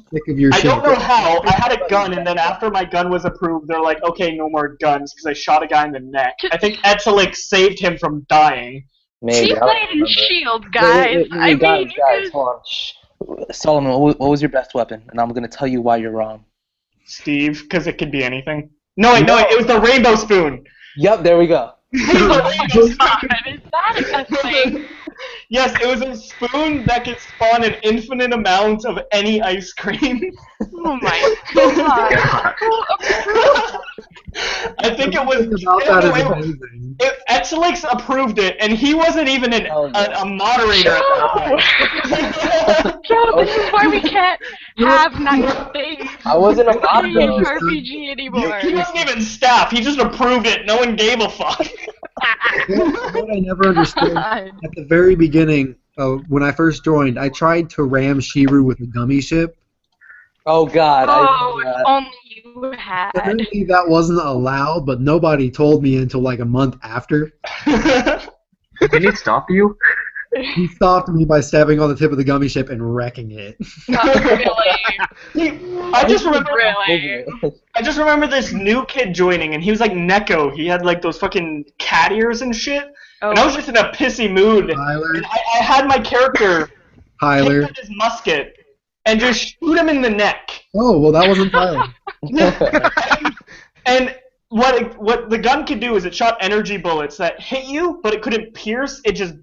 don't know how. I had a gun, and then after my gun was approved, they're like, okay, no more guns, because I shot a guy in the neck. I think Etzelik saved him from dying. Maybe. She I don't played in remember. Shield, guys. I mean, you guys, could... hold on. Shh. Solomon, what was your best weapon? And I'm gonna tell you why you're wrong. Steve, because it could be anything. No, wait, it was the rainbow spoon. Yep, there we go. Oh my god, is that a thing? Yes, it was a spoon that could spawn an infinite amount of any ice cream. Oh my god. Who approved that? I think it was. About that is amazing. Exelix approved it, and he wasn't even a moderator at that point. Joe, this is why we can't have nice things. I wasn't a mod in though. RPG anymore. He wasn't even staff. He just approved it. No one gave a fuck. What I never understood at the very beginning, when I first joined, I tried to ram Shiru with a gummy ship. Oh god. Oh, if only you had. Apparently that wasn't allowed, but nobody told me until like a month after. Did he stop you? He stopped me by stepping on the tip of the gummy ship and wrecking it. Not really. I just remember. Really. I just remember this new kid joining, and he was like Neko. He had like those fucking cat ears and shit. Oh. And I was just in a pissy mood. Tyler. And I had my character Tyler. pick up his musket and just shoot him in the neck. Oh, well, that wasn't Tyler. And what the gun could do is it shot energy bullets that hit you, but it couldn't pierce. It just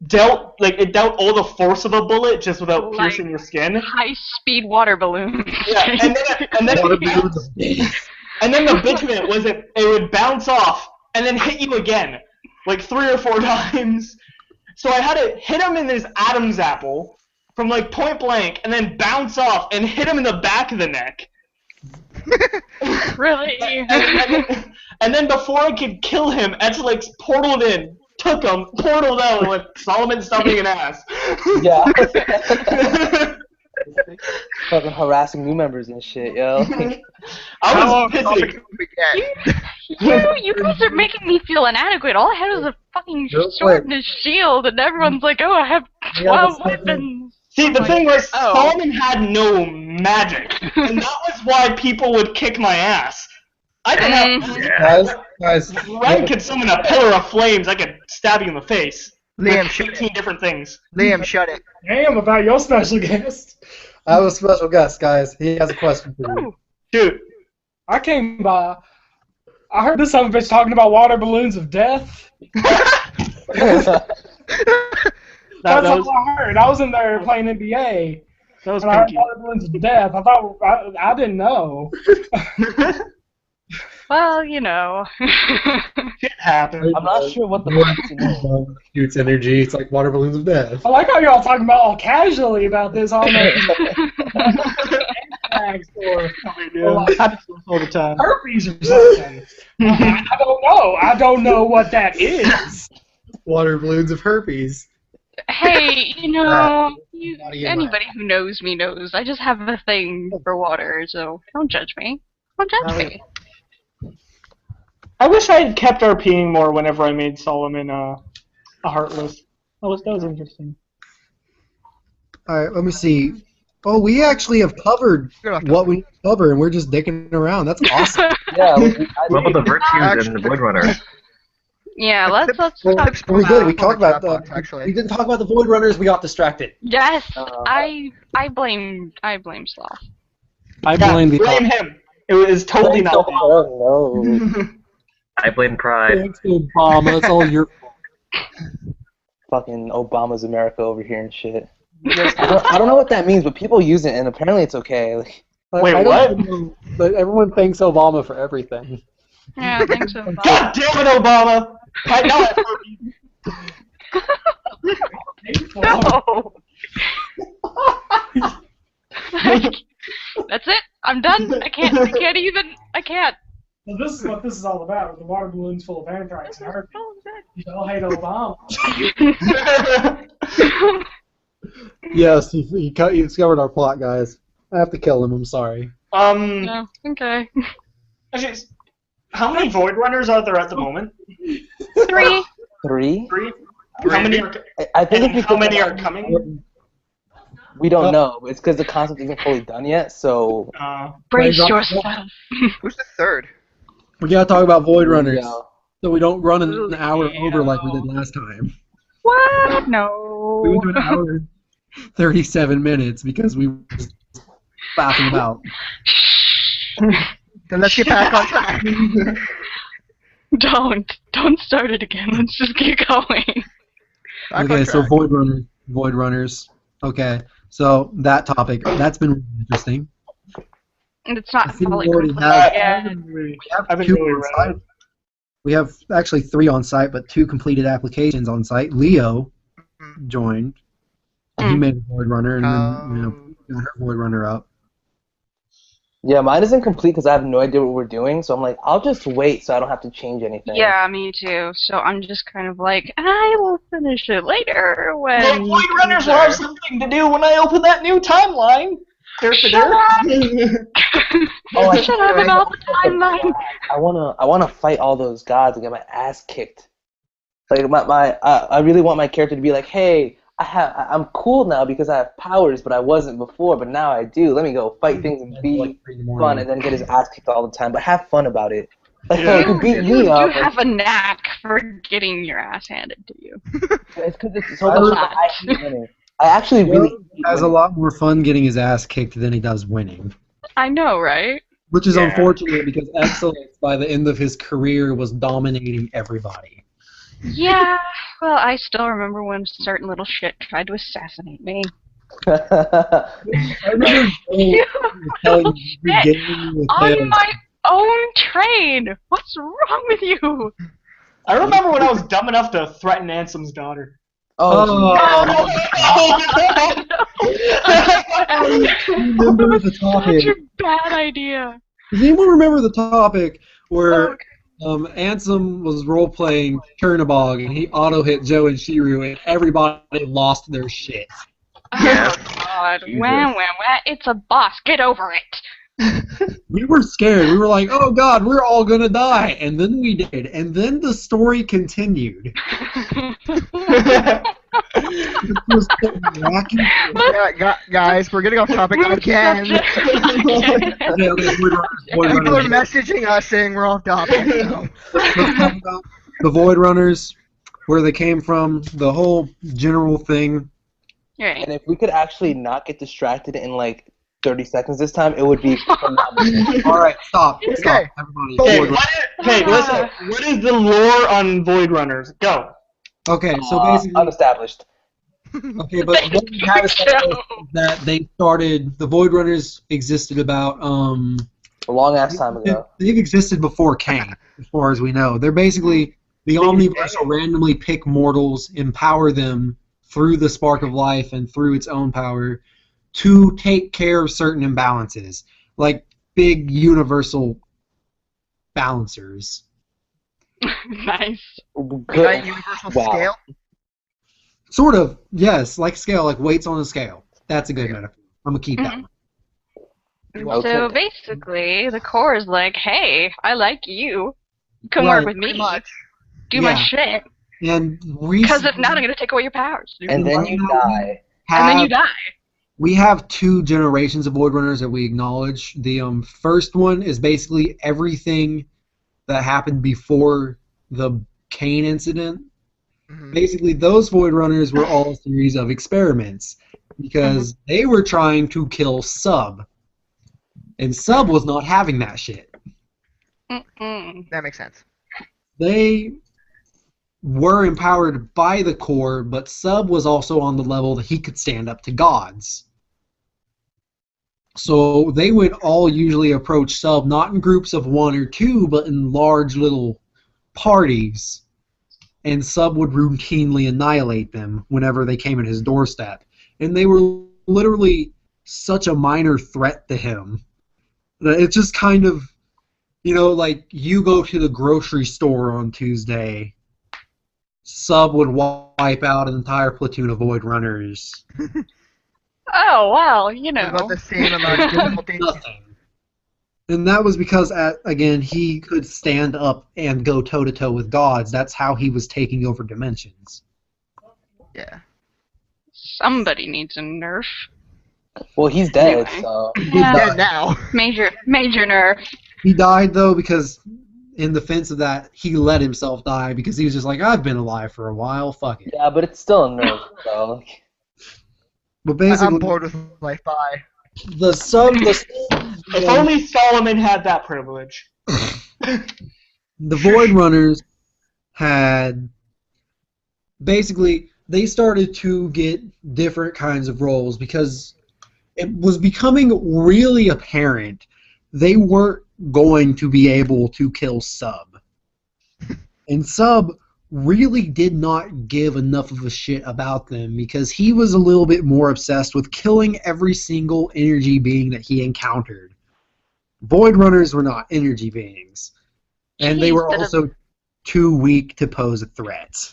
dealt all the force of a bullet just without Like piercing your skin. High-speed water balloons. Yeah, and then the bitch of it was it would bounce off and then hit you again, like 3 or 4 times. So I had to hit him in his Adam's apple from like point blank, and then bounce off and hit him in the back of the neck. Really? And then before I could kill him, Etzelix portaled in, took him, portaled out, and went, Solomon stuffing an ass. Yeah. Fucking harassing new members and shit, yo. I was pissy. You guys are making me feel inadequate. All I had was a fucking sword and a shield, and everyone's like, oh, I have 12 weapons. See, the thing was, oh. Solomon had no magic, and that was why people would kick my ass. I didn't have... Guys, Ren could summon a pillar of flames, I could stab you in the face. Liam, With shut 18 it. different things. Liam, shut it. Damn, about your special guest. I have a special guest, guys. He has a question for you. Dude. I came by. I heard this other bitch talking about water balloons of death. That's all I heard. I was in there playing NBA. That was and I heard pinky. water balloons of death. I thought I didn't know. Well, you know. Shit happened. I'm not sure what the fuck's in it. Shoots energy. It's like water balloons of death. I like how y'all talking about all casually about this. I don't know. Or like all the time. herpes or something. I don't know. I don't know what that is. Water balloons of herpes. Hey, Body and anybody who knows me knows I just have a thing for water, so don't judge me. Don't judge me. I wish I had kept RPing more whenever I made Solomon a Heartless. That was interesting. All right, let me see. Oh, we actually have covered Good off what topic. we need to cover, and we're just dicking around. That's awesome. Yeah, What about the virtues and the Void Runner? Yeah, The let's clips- Well, talk clips we did. We from talked the about chat box, actually. we didn't talk about the Void Runners. We got distracted. Yes, Uh, I blame Sloth. I Yeah, blame the blame him. It was totally not him. Oh no. I blame Pride. Thanks, Obama. It's all your fault. Fucking Obama's America over here and shit. I don't know what that means, but people use it, and apparently it's okay. Like, Wait, I don't what? even know, but everyone thanks Obama for everything. Yeah, thanks so much. God damn it, Obama! I know No. That's it. I'm done. I can't even. I can't. Well, this is what this is all about. The water balloons full of anthrax and herpes. You all hate Obama. Yes, he discovered our plot, guys. I have to kill him. I'm sorry. No. Okay. Actually, how many Void Runners are there at the moment? 3. 3? 3? How many are, I think and if how you many are coming? We don't know. It's because the concept isn't fully done yet, so... Brace Right, yourself. Who's the third? We gotta talk about Void Runners, Yeah. so we don't run an hour Yeah. over like we did last time. What? We No. went to an hour and 37 minutes because we were just faffing about. Then let's get back on track. Don't start it again. Let's just get going. Back Okay, on so track. Void Runners. Okay, so that topic, that's been really interesting. It's I not think fully we already complete have- yet. We have I haven't 2 really on read site. We have actually 3 on site, but 2 completed applications on site. Leo joined. And he Mm. made a Void Runner, and then got her Void Runner up. Yeah, mine isn't complete because I have no idea what we're doing, so I'm like, I'll just wait so I don't have to change anything. Yeah, me too. So I'm just kind of like, I will finish it later when. Well, Void Runners will have something to do when I open that new timeline. Shut up! Oh, I Shut up about the timeline. I wanna fight all those gods and get my ass kicked. Like I really want my character to be like, hey, I'm cool now because I have powers, but I wasn't before, but now I do. Let me go fight things and be fun, and then get his ass kicked all the time, but have fun about it. Like, Yeah. you beat You me do up. have a knack for getting your ass handed to you. It's because it's so much fun. I hate winning. I actually really hate Has a winning. lot more fun getting his ass kicked than he does winning. I know, right? Which is Yeah. unfortunate because Excellence, by the end of his career, was dominating everybody. Yeah. Well, I still remember when a certain little shit tried to assassinate me. I remember You telling little you shit gaming with on him. my own train. What's wrong with you? I remember when I was dumb enough to threaten Ansem's daughter. Oh, Remember the topic. Such a bad idea. Does anyone remember the topic where Ansem was role-playing Chernobog and he auto-hit Joe and Shiru and everybody lost their shit? Yeah. Oh God. Jesus. Wah. It's a boss. Get over it. We were scared. We were like, oh god, we're all gonna die. And then we did. And then the story continued. It was so wacky. Yeah, guys, we're getting off topic again. Okay, Void People are Runners. messaging us saying we're off topic. So. Let's talk about the Void Runners, where they came from, the whole general thing. Right. and if we could actually not get distracted in like 30 seconds this time, it would be phenomenal. Alright, stop, Okay. everybody. Okay, Void listen. What is the lore on Void Runners? Go. Okay, so basically, Unestablished. okay, but what we have is that they started, the Void Runners existed about, A long ass time ago. they've existed before Kang, as far as we know. They're basically, the Omniverse will randomly pick mortals, empower them through the spark of life and through its own power to take care of certain imbalances, like big universal balancers. Nice. Giant universal Wow. scale. Sort of, yes, like scale, like weights on a scale. That's a good There you metaphor. I'm gonna keep that one. Okay. So basically, the core is like, hey, I like you. Come work Right. with Pretty me. much. Do my Yeah. shit. And Because if not, I'm recently, going to take away your powers. And then right you now die. And then you have die. we have two generations of Void Runners that we acknowledge. The first one is basically everything that happened before the Kane incident. Mhm. Basically, those Void Runners were all a series of experiments because they were trying to kill Sub, and Sub was not having that shit. Mm-mm. That makes sense. They were empowered by the core, but Sub was also on the level that he could stand up to gods. So they would all usually approach Sub not in groups of one or two, but in large little parties. And Sub would routinely annihilate them whenever they came at his doorstep. And they were literally such a minor threat to him that it's just kind of, like you go to the grocery store on Tuesday, Sub would wipe out an entire platoon of Void Runners. Oh, well, It's about the same amount of difficulty. Nothing. And that was because, again, he could stand up and go toe-to-toe with gods. That's how he was taking over dimensions. Yeah. Somebody needs a nerf. Well, he's dead, Anyway. so. He's Yeah. dead now. Major nerf. He died, though, because in defense of that, he let himself die because he was just like, I've been alive for a while, fuck it. Yeah, but it's still a nerf, so. But basically, I'm bored with life. Bye. the sub... If only Solomon had that privilege. The Void Runners had basically they started to get different kinds of roles because it was becoming really apparent they weren't going to be able to kill Sub. And Sub really did not give enough of a shit about them because he was a little bit more obsessed with killing every single energy being that he encountered. Void Runners were not energy beings. And they Jeez, were also too weak to pose a threat.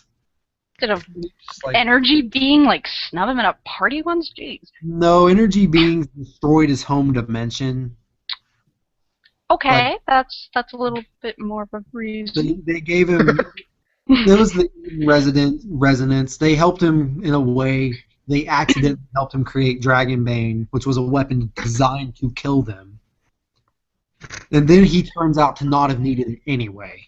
Instead of Just like, energy being like snub him in a party once? Jeez. no, energy beings destroyed his home dimension. Okay, that's a little bit more of a reason. They gave him. It was the resonance. They helped him in a way. They accidentally helped him create Dragonbane, which was a weapon designed to kill them. And then he turns out to not have needed it anyway.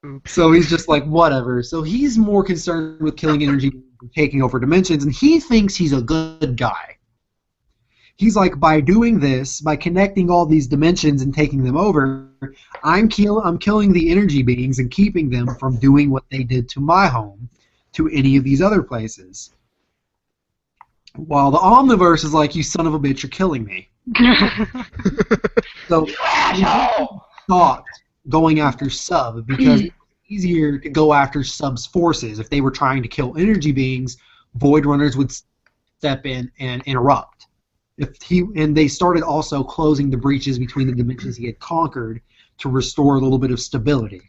Oops. So he's just like, whatever. So he's more concerned with killing energy and taking over dimensions, and he thinks he's a good guy. He's like, by doing this, by connecting all these dimensions and taking them over, I'm killing the energy beings and keeping them from doing what they did to my home, to any of these other places. While the Omniverse is like, you son of a bitch, you're killing me. So he stopped going after Sub because it's easier to go after Sub's forces. If they were trying to kill energy beings, Void Runners would step in and interrupt. And they started also closing the breaches between the dimensions he had conquered to restore a little bit of stability.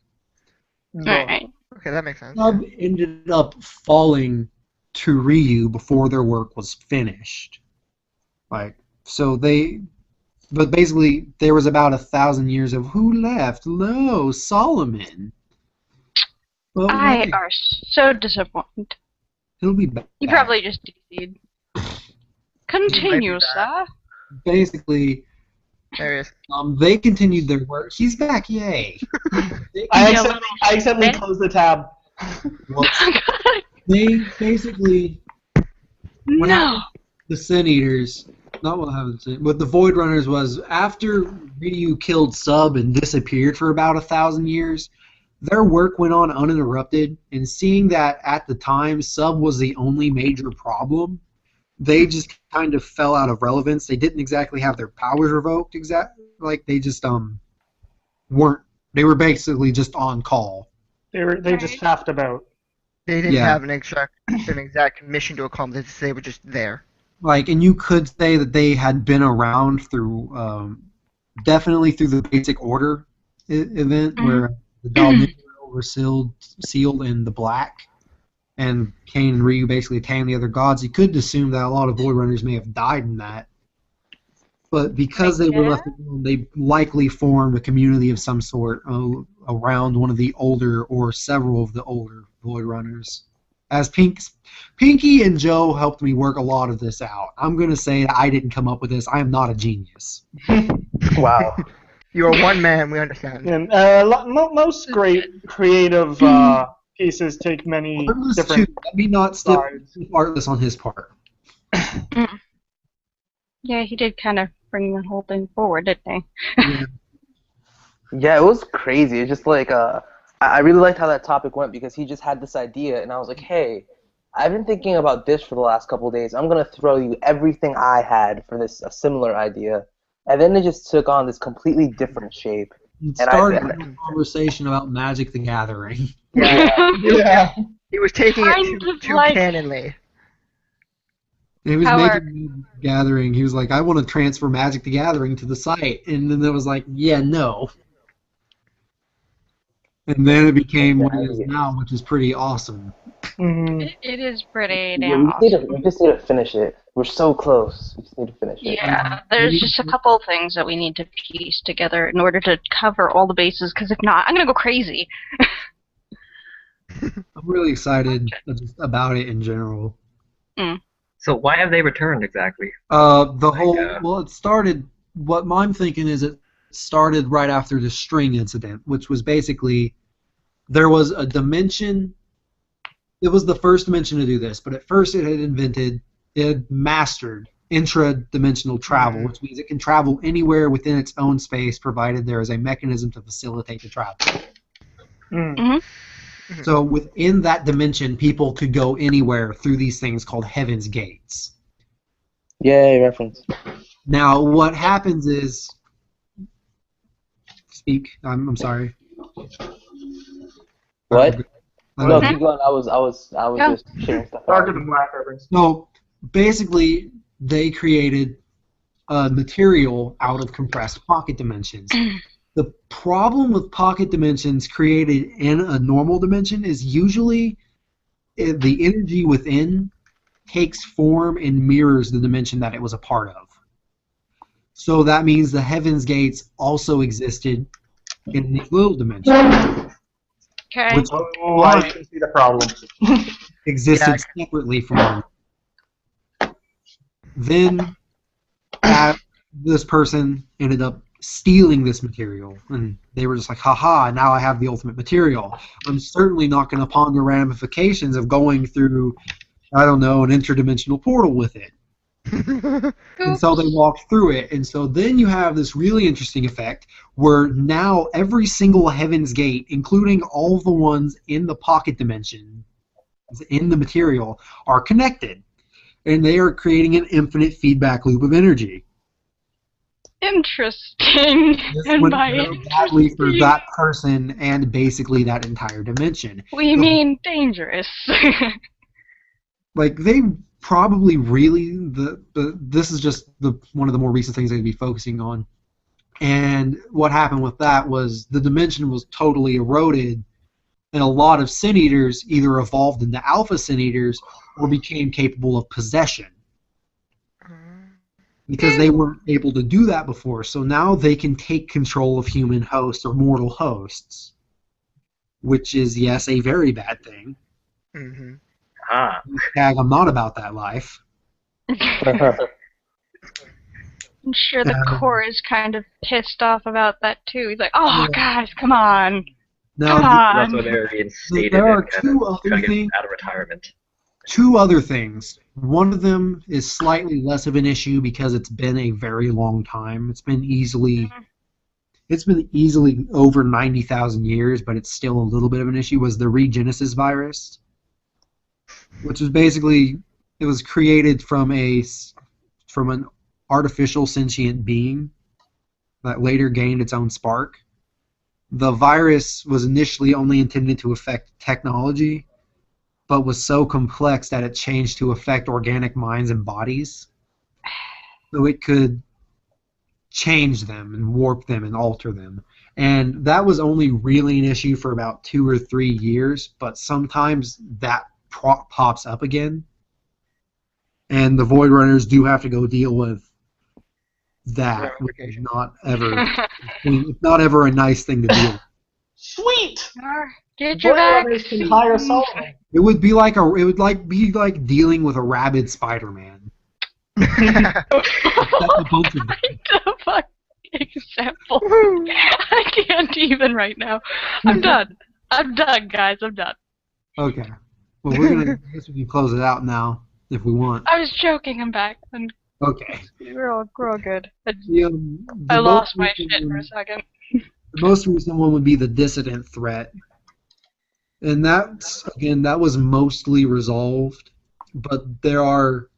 Alright. Okay, that makes sense. Sub ended up falling to Ryu before their work was finished. But basically there was about 1,000 years of who left? No, Solomon. Well, I wait, are so disappointed. he'll be back. He probably just DC'd. Continue, back. sir. Basically, There he is. they continued their work. He's back, yay! I accidentally closed the tab. Well, they basically No. the Sin Eaters, not what happened, but the Void Runners was after Ryu killed Sub and disappeared for about 1,000 years. Their work went on uninterrupted, and seeing that at the time Sub was the only major problem, they just kind of fell out of relevance. They didn't exactly have their powers revoked, like they just weren't. They were basically just on call. They just faffed about. They didn't Yeah. have an exact mission to accomplish. They were just there. Like, and you could say that they had been around through, definitely through the Basic Order event, where the Dalmir were sealed in the black, and Cain and Ryu basically attained the other gods. You could assume that a lot of Void Runners may have died in that. But because they were left alone, they likely formed a community of some sort around one of the older or several of the older Void Runners. As Pinky and Joe helped me work a lot of this out. I'm going to say that I didn't come up with this. I am not a genius. Wow. You are one man, we understand. And most great creative pieces take many Artless different too. Let me not step sides. Artless on his part. Yeah, he did kind of bring the whole thing forward, didn't he? Yeah. Yeah, it was crazy. It's just like I really liked how that topic went because he just had this idea, and I was like, hey, I've been thinking about this for the last couple of days. I'm gonna throw you everything I had for this a similar idea, and then it just took on this completely different shape. It started with a conversation about Magic the Gathering. Yeah. He was taking it Kind too, of too like- canonly. He was Howard. making Magic the Gathering. He was like, I want to transfer Magic the Gathering to the site. And then it was like, yeah, no. And then it became what it is now, which is pretty awesome. Mhm. It is pretty Yeah, damn awesome. we just need to finish it. We're so close. We just need to finish it. Yeah, there's just a couple of things that we need to piece together in order to cover all the bases, because if not, I'm going to go crazy. I'm really excited just about it in general. So why have they returned exactly? It started, what I'm thinking is it started right after the string incident, which was basically, there was a dimension, it was the first dimension to do this, but at first it had mastered intra-dimensional travel, which means it can travel anywhere within its own space, provided there is a mechanism to facilitate the travel. So within that dimension, people could go anywhere through these things called Heaven's Gates. Yay, reference. Now, what happens is... Speak. I'm sorry. What? I No, don't know. keep going. I was just sharing stuff. Darker than black reference. So basically, they created a material out of compressed pocket dimensions. The problem with pocket dimensions created in a normal dimension is usually the energy within takes form and mirrors the dimension that it was a part of. So that means the Heaven's Gates also existed in these little dimensions. Okay. Which Oh, I can see the problem. existed separately from one. Then this person ended up stealing this material, and they were just like, haha, now I have the ultimate material. I'm certainly not going to ponder ramifications of going through, I don't know, an interdimensional portal with it. And so they walked through it, and so then you have this really interesting effect where now every single Heaven's Gate, including all the ones in the pocket dimension, in the material, are connected, and they are creating an infinite feedback loop of energy. Interesting. This And went by very badly for interesting, that person and basically that entire dimension. we mean dangerous. Like, they probably really, this is just one of the more recent things they'd be focusing on. And what happened with that was the dimension was totally eroded, and a lot of Sin Eaters either evolved into Alpha Sin Eaters or became capable of possession. Because they weren't able to do that before, so now they can take control of human hosts or mortal hosts. Which is, yes, a very bad thing. Mm-hmm. Ah. Tag, I'm not about that life. I'm sure the core is kind of pissed off about that too. He's like, oh, guys, come on. Now, Come That's on. why they're reinstated there are and kind two of other trying to things. get out of retirement. Two other things. One of them is slightly less of an issue because it's been a very long time. It's been easily over 90,000 years, but it's still a little bit of an issue. Was the Regenesis virus, which was basically, it was created from an artificial sentient being that later gained its own spark. The virus was initially only intended to affect technology, but was so complex that it changed to affect organic minds and bodies. So it could change them and warp them and alter them. And that was only really an issue for about 2 or 3 years, but sometimes that pops up again. And the Void Runners do have to go deal with that, which is not ever a nice thing to deal with. Sweet. Get your Void Runners can hire vaccine. Solomon. It would be like dealing with a rabid Spider-Man. That's a bunch of them. The fuck example. I can't even right now. I'm done. I'm done, guys. I'm done. Okay. Well, I guess we can close it out now if we want. I was joking. I'm back. And Okay. we're all good. The I lost my most shit recent for a one- second. The most recent one would be the dissident threat. And that was mostly resolved, but there are,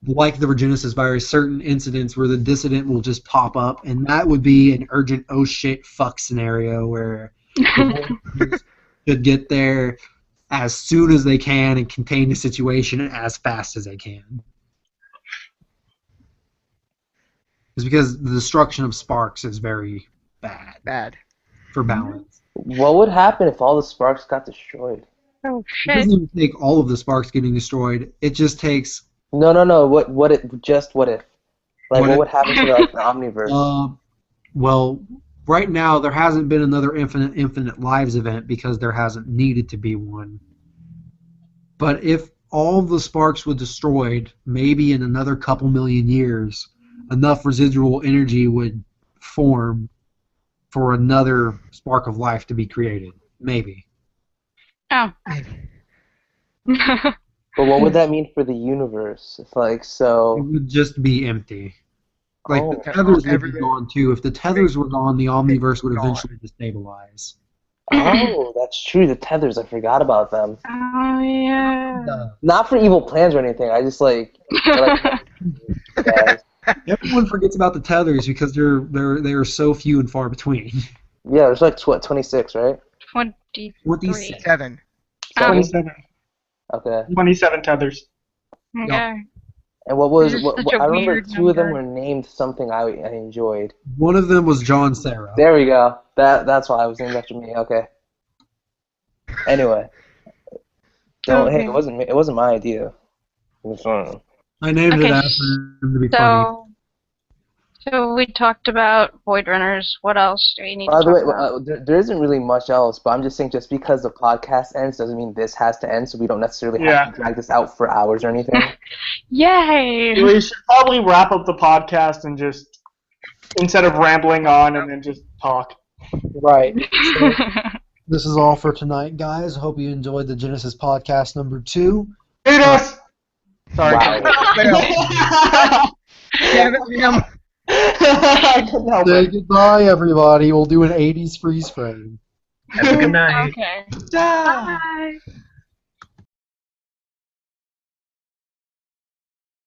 like the Virginicus virus, certain incidents where the dissident will just pop up, and that would be an urgent oh shit fuck scenario where the Vultures should get there as soon as they can and contain the situation as fast as they can. It's because the destruction of sparks is very bad for balance. What would happen if all the sparks got destroyed? Oh It shit. doesn't even take all of the sparks getting destroyed. It just takes No. What if? Like, What what if- would happen to like the Omniverse? well, right now there hasn't been another infinite lives event because there hasn't needed to be one. But if all the sparks were destroyed, maybe in another couple million years, enough residual energy would form for another spark of life to be created. Maybe. Oh. But what would that mean for the universe? It's like It so. would just be empty. Like Oh. the tethers would be Everything- gone too. If the tethers were gone, the Omniverse would eventually destabilize. Oh, that's true. The tethers. I forgot about them. Oh yeah. Not for evil plans or anything. I just like. Yeah. Everyone forgets about the tethers because they are so few and far between. Yeah, there's like 26, right? 23. 26. 7. 27. Okay. 27 tethers. Okay. And what was This is what, such what a I remember weird two of them number. were named something I enjoyed. One of them was John Sarah. There we go. That's why I was named after me. Okay. Anyway. Don't hey, Okay. it wasn't my idea. It was fun. I named Okay, it after him to be funny. So we talked about Void Runners. What else do we need By to the way, talk about? there isn't really much else, but I'm just saying just because the podcast ends doesn't mean this has to end, so we don't necessarily have to drag this out for hours or anything. Yay! We should probably wrap up the podcast and just, instead of rambling on, and then just talk. Right. So, this is all for tonight, guys. I hope you enjoyed the Genesis podcast number 2. Hate us! Sorry. Wow. Damn it, Liam. I couldn't help Say it. goodbye, everybody. We'll do an 80s freeze frame. Have a good night. Okay. Ah. Bye.